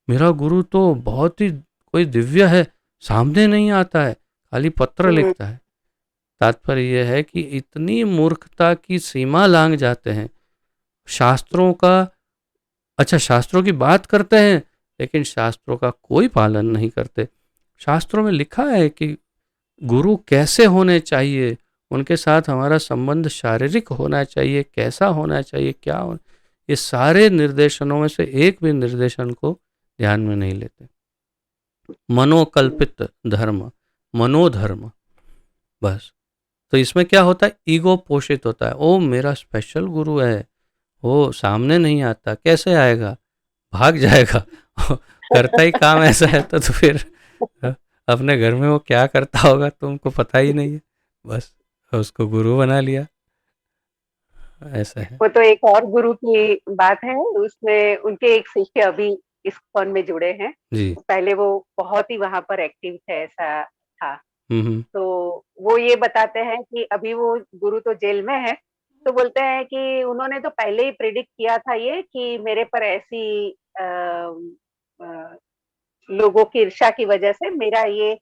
मेरा गुरु तो बहुत ही कोई दिव्य है, सामने नहीं आता है, खाली पत्र हुँ। लिखता है। तात्पर्य यह है कि इतनी मूर्खता की सीमा लांघ जाते हैं शास्त्रों का। अच्छा, शास्त्रों की बात करते हैं लेकिन शास्त्रों का कोई पालन नहीं करते। शास्त्रों में लिखा है कि गुरु कैसे होने चाहिए, उनके साथ हमारा संबंध शारीरिक होना चाहिए, कैसा होना चाहिए, क्या हो, ये सारे निर्देशनों में से एक भी निर्देशन को ध्यान में नहीं लेते। हुँ। मनोकल्पित धर्म, मनोधर्म, बस। तो इसमें क्या होता है, ईगो पोषित होता है। ओ मेरा स्पेशल गुरु है, वो सामने नहीं आता, कैसे आएगा, भाग जाएगा। करता ही काम ऐसा है तो फिर अपने घर में वो क्या करता होगा तुमको पता ही नहीं है, बस उसको गुरु बना लिया, ऐसा है। वो तो एक और गुरु की बात है, उसमें उनके एक शिष्य अभी इस्कॉन में जुड़े हैं। जी। पहले वो बहुत ही वहाँ पर एक्टिव थे, ऐसा था। हुँ, हुँ। तो वो ये बताते हैं कि अभी वो गुरु तो जेल में है, तो बोलते हैं कि उन्होंने तो पहले ही प्रेडिक्ट किया था ये कि मेरे पर ऐसी अ, लोगों की ईर्ष्या की वजह से मेरा ये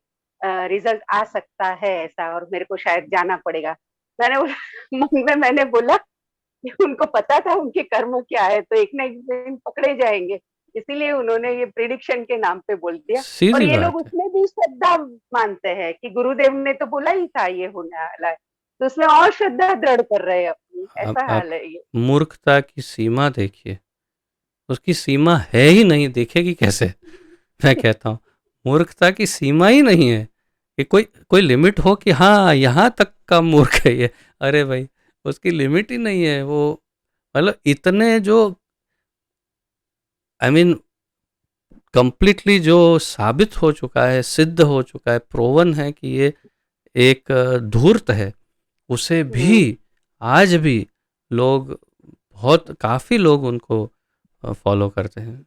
रिजल्ट आ सकता है ऐसा, और मेरे को शायद जाना पड़ेगा। मैंने बोला मन में मैंने बोला कि उनको पता था उनके कर्म क्या है, तो एक ना एक दिन पकड़े जाएँगे। इसीलिए उन्होंने ये प्रिडिक्शन के नाम पे बोल दिया, और सीधी ये लोग बात है। उसमें भी श्रद्धा मानते हैं कि गुरुदेव ने तो बोला ही था ये होने वाला है। तो उसमें और श्रद्धा दृढ़ कर रहे हैं अपनी, ऐसा आप हाल है ये। मूर्खता की सीमा देखिए, उसकी सीमा है ही नहीं, देखेगी कैसे? मैं कहता हूँ, मूर्खता की सीमा ही नहीं है कि कोई कोई लिमिट हो कि हाँ, यहाँ तक का मूर्ख है ये। अरे भाई, उसकी लिमिट ही नहीं है वो। मतलब इतने जो आई मीन कंप्लीटली जो साबित हो चुका है, सिद्ध हो चुका है, प्रूवन है कि ये एक धूर्त है, उसे भी हुँ, आज भी लोग, बहुत काफ़ी लोग उनको फॉलो करते हैं।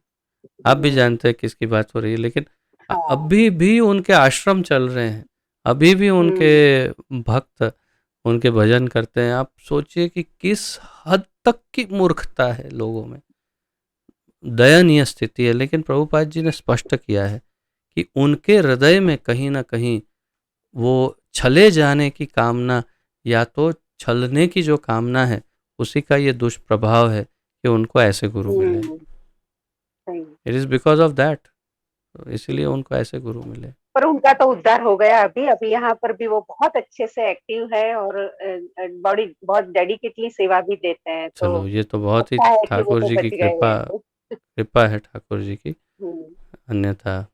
आप भी हुँ, जानते हैं किसकी बात हो रही है, लेकिन हाँ, अभी भी उनके आश्रम चल रहे हैं, अभी भी उनके हुँ, भक्त उनके भजन करते हैं। आप सोचिए कि किस हद तक की मूर्खता है लोगों में, दयनीय स्थिति है। लेकिन प्रभुपाद जी ने स्पष्ट किया है कि उनके हृदय में कहीं ना कहीं वो छले जाने की कामना, या तो छलने की जो कामना है, उसी का ये दुष्प्रभाव है कि उनको ऐसे गुरु मिले। हुँ, सही। It is because of that, इसलिए उनको ऐसे गुरु मिले। पर उनका तो उद्धार हो गया अभी, अभी यहाँ पर भी वो बहुत अच्छे से एक्टिव है, और बड़ी बहुत डेडिकेटली सेवा भी देते हैं, तो चलो, ये तो बहुत ही अच्छा है कि वो ठाकुर तो जी की बच गए कृपा, हैं तो। कृपा है ठाकुर जी की। हुँ, अन्यथा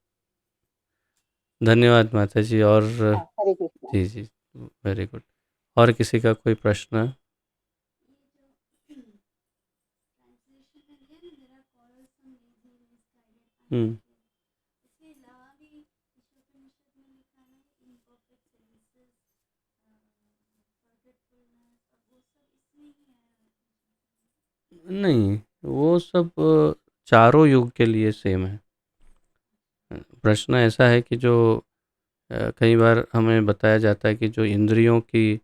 धन्यवाद माता जी। और हाँ, हरे कृष्णा। जी जी, वेरी गुड। और किसी का कोई प्रश्न? हम्म। नहीं, वो सब चारों युग के लिए सेम है। प्रश्न ऐसा है कि जो कई बार हमें बताया जाता है कि जो इंद्रियों की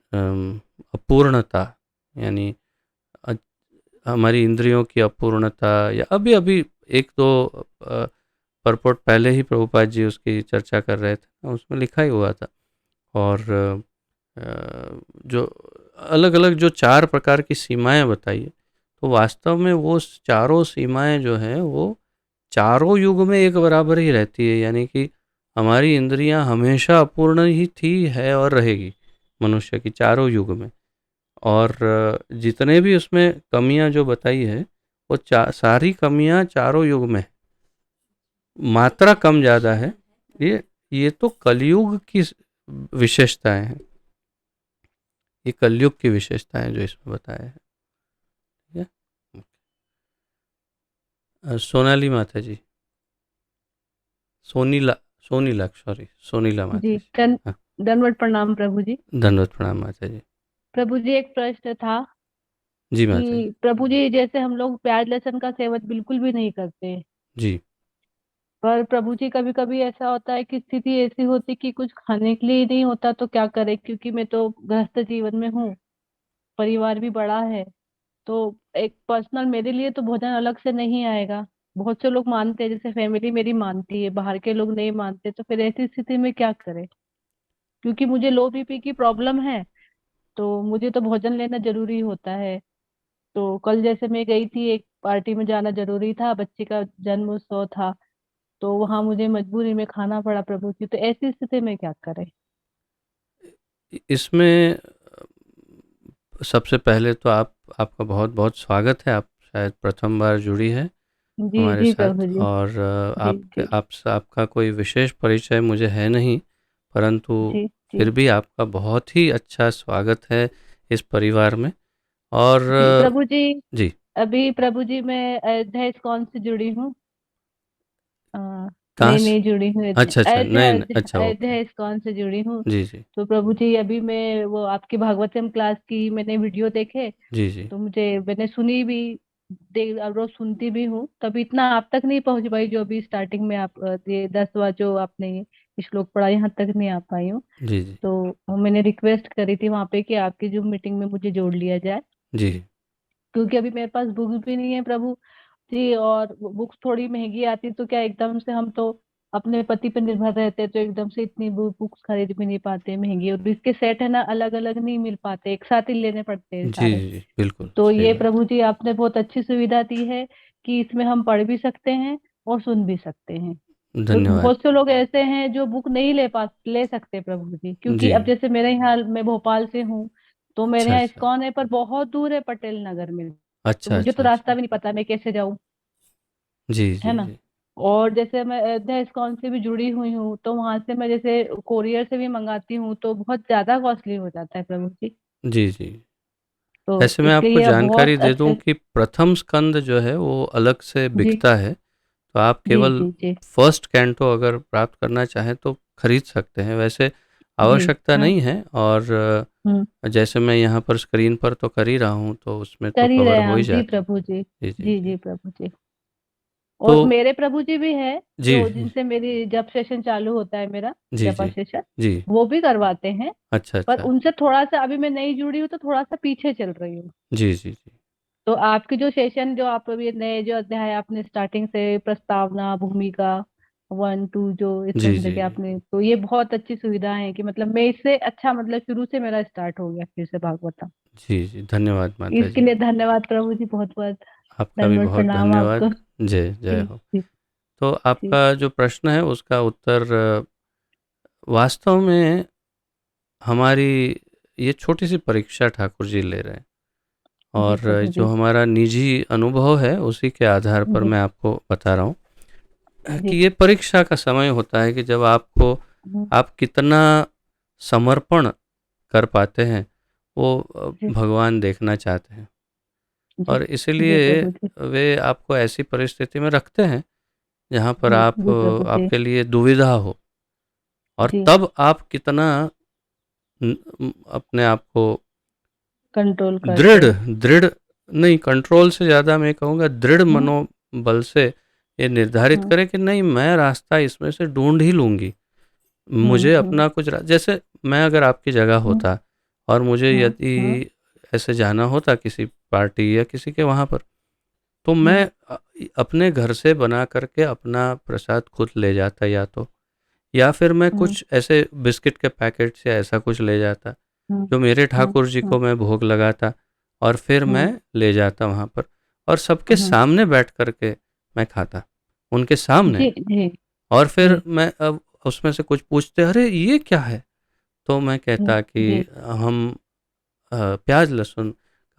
अपूर्णता, यानी अ- हमारी इंद्रियों की अपूर्णता, या अभी अभी एक दो परपोर्ट पहले ही प्रभुपाद जी उसकी चर्चा कर रहे थे, उसमें लिखा ही हुआ था। और जो अलग अलग जो चार प्रकार की सीमाएं बताई है, तो वास्तव में वो चारों सीमाएं जो हैं वो चारों युग में एक बराबर ही रहती है। यानी कि हमारी इंद्रियां हमेशा अपूर्ण ही थी, है और रहेगी मनुष्य की, चारों युग में। और जितने भी उसमें कमियां जो बताई है, वो सारी कमियां चारों युग में है। मात्रा कम ज़्यादा है। ये तो कलयुग की विशेषताएं हैं, ये कलयुग की विशेषताएं जो इसमें बताया है। ठीक है। सोनाली माता जी, सोनीला, सोनीला, सॉरी, सोनीला जी, माता जी। हाँ, दंडवत प्रणाम प्रभु जी। दंडवत प्रणाम माता जी। प्रभु जी, एक प्रश्न था जी माता जी। कि प्रभु जी, जैसे हम लोग प्याज लहसुन का सेवन बिल्कुल भी नहीं करते, जी। पर प्रभु जी कभी कभी ऐसा होता है कि स्थिति ऐसी होती कि कुछ खाने के लिए ही नहीं होता, तो क्या करें? क्योंकि मैं तो गृहस्थ जीवन में हूँ, परिवार भी बड़ा है, तो एक पर्सनल मेरे लिए तो भोजन अलग से नहीं आएगा। बहुत से लोग मानते हैं, जैसे फैमिली मेरी मानती है, बाहर के लोग नहीं मानते, तो फिर ऐसी स्थिति में क्या करें? क्योंकि मुझे लो बीपी की प्रॉब्लम है, तो मुझे तो भोजन लेना जरूरी होता है। तो कल जैसे मैं गई थी, एक पार्टी में जाना जरूरी था, बच्चे का जन्म उत्सव था, तो वहां मुझे मजबूरी में खाना पड़ा प्रभु जी। तो ऐसी स्थिति में क्या करें? इसमें सबसे पहले तो आपका बहुत बहुत स्वागत है। आप शायद प्रथम बार जुड़ी है जी हमारे जी साथ। प्रभु जी। और जी आपके जी आपका कोई विशेष परिचय मुझे है नहीं, परंतु जी जी फिर भी आपका बहुत ही अच्छा स्वागत है इस परिवार में। और जी प्रभु जी। जी। अभी प्रभु जी मैं अयोध्या इस्कॉन से जुड़ी हूँ। अ, कहाँ नहीं से? नहीं जुड़ी हूँ, अच्छा अच्छा, अयोध्या नहीं नहीं, अयोध्या अच्छा, अयोध्या ओके। इस्कॉन से जुड़ी हूँ। जी जी। तो प्रभु जी, अभी मैं वो आपकी भागवतम क्लास की मैंने वीडियो देखे, जी जी। तो मुझे मैंने सुनी भी, देख अब रोज सुनती भी हूँ, तभी इतना आप तक नहीं पहुंच पाई जो अभी स्टार्टिंग में आप ये 10वां जो आपने ये श्लोक पढ़ा, यहाँ तक नहीं आ पाई हूँ। जी, जी। तो मैंने रिक्वेस्ट करी थी वहां पे कि आपकी जो मीटिंग में मुझे जोड़ लिया जाए, जी, क्योंकि अभी मेरे पास बुक्स भी नहीं है प्रभु जी, और बुक्स थोड़ी महंगी आती तो क्या एकदम से हम तो अपने पति पर निर्भर रहते, तो एकदम से इतनी बुक्स खरीद भी नहीं पाते महंगी, और इसके सेट है ना अलग अलग नहीं मिल पाते, एक साथ ही लेने पड़ते हैं जी, सारे। जी, बिल्कुल तो सही ये बात। प्रभु जी आपने बहुत अच्छी सुविधा दी है कि इसमें हम पढ़ भी सकते हैं और सुन भी सकते हैं। तो धन्यवाद। बहुत से लोग ऐसे हैं जो बुक नहीं ले सकते प्रभु जी, क्योंकि जी। अब जैसे मेरे यहाँ, मैं भोपाल से हूँ, तो मेरे अच्छा, यहाँ अच्छा। इस्कॉन है पर बहुत दूर है पटेल नगर में। तो अच्छा, मुझे तो अच्छा, रास्ता अच्छा। भी नहीं पता मैं कैसे जाऊँ, जी, है जी, ना। जी। और जैसे मैं अयोध्या इस्कॉन से भी जुड़ी हुई हूँ, तो वहां से मैं जैसे कोरियर से भी मंगाती हूँ तो बहुत ज्यादा कॉस्टली हो जाता है प्रभु जी। जी, जी। तो ऐसे मैं आपको इसलिए ये जानकारी बहुत दे दूँ अच्छे। कि प्रथम स्कंद जो है वो अलग से जी बिकता है, तो आप जी केवल जी जी फर्स्ट कैंटो अगर प्राप्त करना चाहें तो खरीद सकते हैं, वैसे जी। आवश्यकता हाँ। नहीं है। और हम्म। जैसे मैं यहाँ पर स्क्रीन पर तो कर ही रहा हूँ, तो उसमें तो कर ही कवर रहे हैं हो ही आप जी जाता है। प्रभु जी। जी, जी, जी जी। जी प्रभु जी। तो और मेरे प्रभु जी भी है जी, जो जिनसे मेरी जब सेशन चालू होता है मेरा, जी, जपा जी, सेशन, जी। वो भी करवाते हैं। अच्छा, पर अच्छा। उनसे थोड़ा सा अभी मैं नई जुड़ी हूँ तो थोड़ा सा पीछे चल रही हूँ। जी, जी, जी। तो आपकी जो सेशन, जो आप अभी नए जो अध्याय आपने स्टार्टिंग से प्रस्तावना, भूमिका 1 2 जो इस जी, तरह जी, के जी। आपने, तो ये बहुत अच्छी सुविधा है कि मतलब मैं इससे अच्छा, मतलब शुरू से मेरा स्टार्ट हो गया फिर से भागवतम। जी, जी, धन्यवाद माता इसके जी। लिए धन्यवाद प्रभु जी, बहुत बहुत आपका भी दंडवत बहुत प्रणाम धन्यवाद। आपको। जय, जय जी हो। जी तो जी आपका जो प्रश्न है उसका उत्तर वास्तव में हमारी ये छोटी-सी परीक्षा ठाकुर जी ले रहे हैं, जी और प्रभु जो जी। हमारा निजी अनुभव है उसी के आधार पर जी मैं आपको बता रहा हूँ कि जी। ये परीक्षा का समय होता है कि जब आपको हम्म। आप कितना समर्पण कर पाते हैं, वो जी भगवान देखना चाहते हैं। जी और जी इसीलिए प्रभु जी। वे आपको ऐसी परिस्थिति में रखते हैं जहाँ पर आप जी प्रभु जी। आपके लिए दुविधा हो, और जी। तब आप कितना अपने आप को कंट्रोल करते दृढ़ हैं। दृढ़ नहीं, कंट्रोल से ज़्यादा मैं कहूँगा दृढ़ हम्म मनोबल से ये निर्धारित हम्म करें कि नहीं, मैं रास्ता इसमें से ढूंढ ही लूँगी। मुझे हम्म। अपना कुछ जैसे मैं अगर आपकी जगह हम्म होता और मुझे हम्म यदि हम्म ऐसे जाना होता किसी पार्टी या किसी के वहाँ पर, तो मैं हम्म अपने घर से बना करके अपना प्रसाद खुद ले जाता, या फिर मैं हम्म कुछ ऐसे बिस्किट के पैकेट्स या ऐसा कुछ ले जाता हम्म जो मेरे हम्म ठाकुर जी हम्म को मैं भोग लगाता, और फिर मैं हम्म ले जाता वहाँ पर और सबके हम्म। सामने बैठ कर के मैं खाता, उनके सामने। जी जी और जी फिर मैं अब उसमें से कुछ पूछते, अरे ये क्या है? तो मैं कहता कि जी हम प्याज लहसुन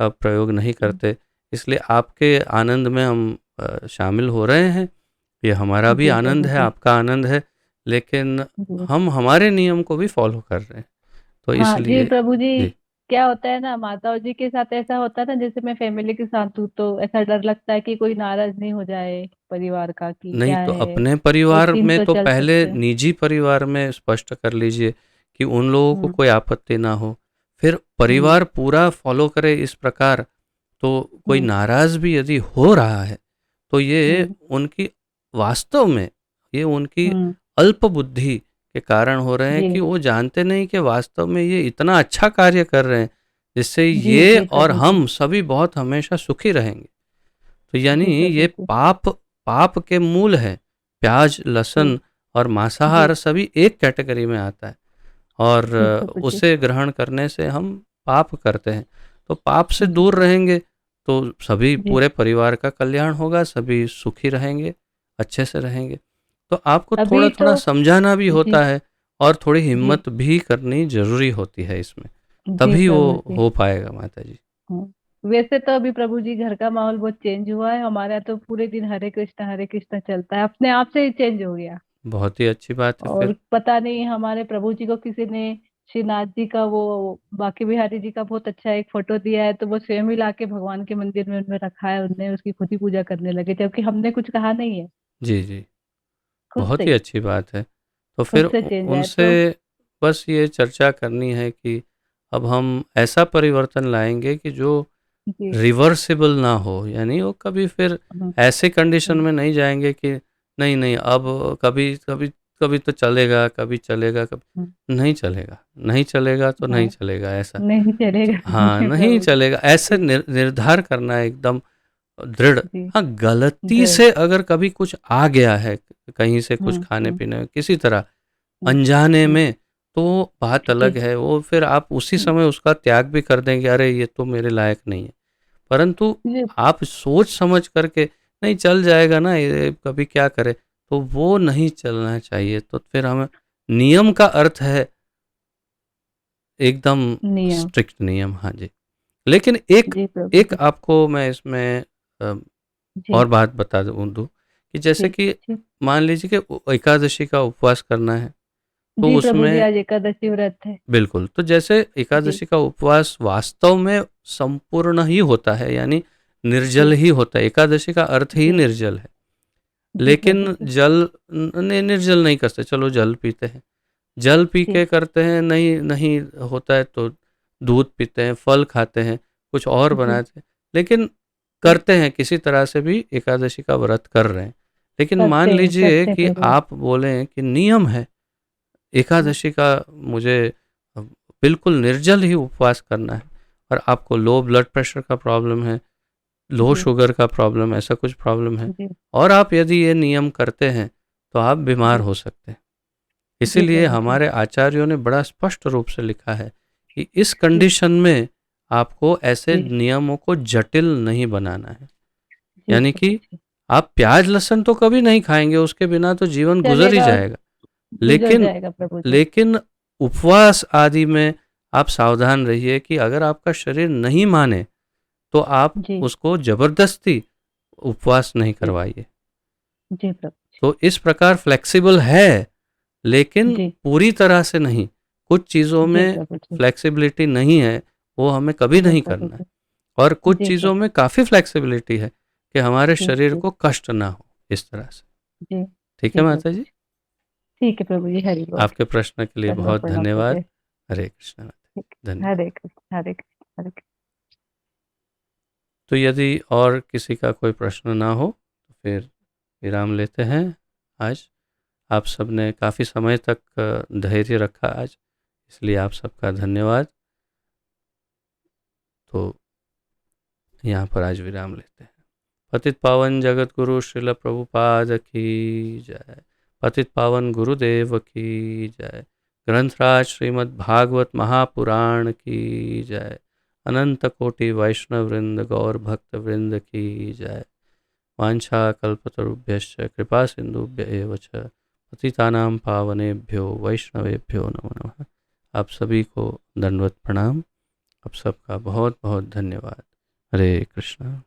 का प्रयोग नहीं करते, इसलिए आपके आनंद में हम शामिल हो रहे हैं। ये हमारा भी जी आनंद प्रभु है, जी। आपका आनंद है, लेकिन जी। हम हमारे नियम को भी फॉलो कर रहे हैं, तो हाँ जी इसलिए। प्रभु जी। जी। क्या होता है ना, माता जी के साथ ऐसा होता है ना, जैसे मैं फैमिली के साथ हूँ तो ऐसा डर लगता है कि कोई नाराज नहीं हो जाए परिवार का, कि नहीं, क्या तो है, अपने एक परिवार दिन में तो तो चल पहले सकते हैं। निजी परिवार में स्पष्ट कर लीजिए कि उन लोगों को हम्म कोई आपत्ति ना हो, फिर हम्म परिवार पूरा फॉलो करे इस प्रकार। तो कोई हम्म नाराज भी यदि हो रहा है, तो ये हम्म उनकी वास्तव में ये उनकी हम्म। अल्प बुद्धि के कारण हो रहे हैं जी कि वो जानते नहीं कि वास्तव में ये इतना अच्छा कार्य कर रहे हैं जिससे जी ये जी और प्रभु जी। हम सभी बहुत हमेशा सुखी रहेंगे। तो यानी जी ये प्रभु जी। पाप पाप के मूल है। प्याज, जी लहसुन और जी मांसाहार सभी एक कैटेगरी में आता है, और जी प्रभु जी। उसे ग्रहण करने से हम पाप करते हैं। तो पाप से जी दूर रहेंगे तो सभी जी। पूरे परिवार का कल्याण होगा, सभी सुखी रहेंगे, अच्छे से रहेंगे। तो आपको अभी थोड़ा-थोड़ा तो। समझाना भी जी होता है, और थोड़ी जी हिम्मत भी करनी ज़रूरी होती है इसमें, जी तभी वो प्रभु जी। हो पाएगा माताजी। वैसे तो अभी प्रभु जी घर का माहौल बहुत चेंज हुआ है, हमारे यहाँ तो पूरे दिन हरे कृष्णा चलता है, अपने आप से ही चेंज हो गया। बहुत ही अच्छी बात है और फिर। पता नहीं हमारे प्रभु जी को किसी ने श्रीनाथ जी का, वो बांके बिहारी जी का बहुत अच्छा एक फोटो दिया है, तो वो स्वयं ही लाके भगवान के मंदिर में उनमें रखा है, उनने उसकी खुद ही पूजा करने लगे, जबकि हमने कुछ कहा नहीं है। जी, जी। खुद से बहुत ही ही, अच्छी बात है। तो खुद फिर से चेंज आए उनसे तो। बस ये चर्चा करनी है कि अब हम ऐसा परिवर्तन लाएँगे कि जो जी। रिवर्सिबल ना हो, यानी वो कभी फिर ऐसे कंडीशन हम्म, में नहीं जाएंगे कि नहीं नहीं अब कभी कभी कभी तो चलेगा, कभी चलेगा, हम्म, कभी नहीं चलेगा, नहीं चलेगा तो नहीं हाँ, चलेगा ऐसा। नहीं चलेगा। हाँ, जी नहीं प्रभु जी। चलेगा ऐसे निर्धार करना है एकदम दृढ़। जी। हाँ, गलती दृढ़। से अगर कभी कुछ आ गया है, कहीं से कुछ खाने हम्म, पीने में किसी तरह हम्म, अनजाने हम्म, में, तो बात अलग जी। है, वो फिर आप उसी हम्म, समय उसका त्याग भी कर देंगे, अरे ये तो मेरे लायक नहीं है। परंतु जी। आप सोच समझ करके नहीं चल जाएगा ना ये, कभी क्या करे, तो वो नहीं चलना चाहिए। तो फिर हमें नियम का अर्थ है एकदम नियम। स्ट्रिक्ट नियम, हाँ जी। लेकिन एक जी प्रभु एक जी। आपको मैं इसमें जी। और बात बता दूँ कि जैसे जी। कि जी। मान लीजिए कि एकादशी का उपवास करना है, तो जी प्रभु जी, उसमें आज एकादशी व्रत है। बिल्कुल, तो जैसे जी। एकादशी का उपवास वास्तव में संपूर्ण ही होता है, यानी निर्जल जी। ही होता है, एकादशी का अर्थ ही जी। निर्जल है। जी प्रभु लेकिन जी। जल निर्जल नहीं करते, चलो जल पीते हैं, जल पी जी। के करते हैं, नहीं नहीं होता है तो दूध पीते हैं, फल खाते हैं, कुछ और जी। बनाते हैं, लेकिन जी। करते हैं, किसी तरह से भी एकादशी का व्रत कर रहे हैं। लेकिन मान लीजिए करते हैं कि प्रभु। आप बोलें कि नियम है हम्म, एकादशी का, मुझे बिल्कुल निर्जल ही उपवास करना है, और आपको लो ब्लड प्रेशर का प्रॉब्लम है, लो जी। शुगर का प्रॉब्लम, ऐसा कुछ प्रॉब्लम है, जी। और आप यदि ये नियम करते हैं तो आप बीमार जी। हो सकते हैं। जी इसीलिए प्रभु जी। हमारे आचार्यों ने बड़ा स्पष्ट रूप से लिखा है कि इस जी। कंडीशन में आपको ऐसे जी। नियमों को जटिल नहीं बनाना है। जी यानी प्रभु कि जी। आप प्याज लहसुन तो कभी नहीं खाएंगे, उसके बिना तो जीवन गुजर ही चलेगा। जाएगा। गुजर लेकिन जाएगा प्रभु जी। लेकिन उपवास आदि में आप सावधान रहिए कि अगर आपका शरीर नहीं माने तो आप जी। उसको जबरदस्ती उपवास नहीं जी। करवाइए। जी प्रभु तो इस प्रकार फ्लेक्सिबल है, लेकिन जी। पूरी तरह से नहीं। कुछ चीज़ों जी में प्रभु जी। फ्लेक्सिबिलिटी नहीं है, वो हमें कभी जी नहीं प्रभु करना है। जी। और कुछ जी चीज़ों प्रभु। में काफ़ी फ्लेक्सिबिलिटी है कि हमारे जी। शरीर जी। को कष्ट ना हो, इस तरह से। जी। ठीक जी है प्रभु माता जी? जी। ठीक है प्रभु जी, हरि बोल। आपके प्रश्न के लिए दंडवत बहुत प्रणाम धन्यवाद। प्रभु। हरे कृष्ण माता ठीक जी, है। धन्यवाद। हरे कृष्ण, हरे कृष्ण, हरे कृष्ण। तो यदि और किसी का कोई प्रश्न ना हो तो फिर विराम लेते हैं आज। आप सबने काफ़ी समय तक धैर्य रखा आज, इसलिए आप सबका धन्यवाद। तो यहाँ पर आज विराम लेते हैं। पतित पावन जगत गुरु श्रील प्रभुपाद की जय। पतित पावन गुरुदेव की जय। ग्रंथराज श्रीमद् भागवत महापुराण की जय। अनंत कोटि वैष्णव वृंद गौर भक्त वृंद की जय। वांछा कल्पतरुभ्यश्च कृपा सिंधुभ्य एव च पतितानां पावनेभ्यो वैष्णवेभ्यो नमो नमः। आप सभी को दंडवत प्रणाम। आप सबका बहुत बहुत धन्यवाद। हरे कृष्णा।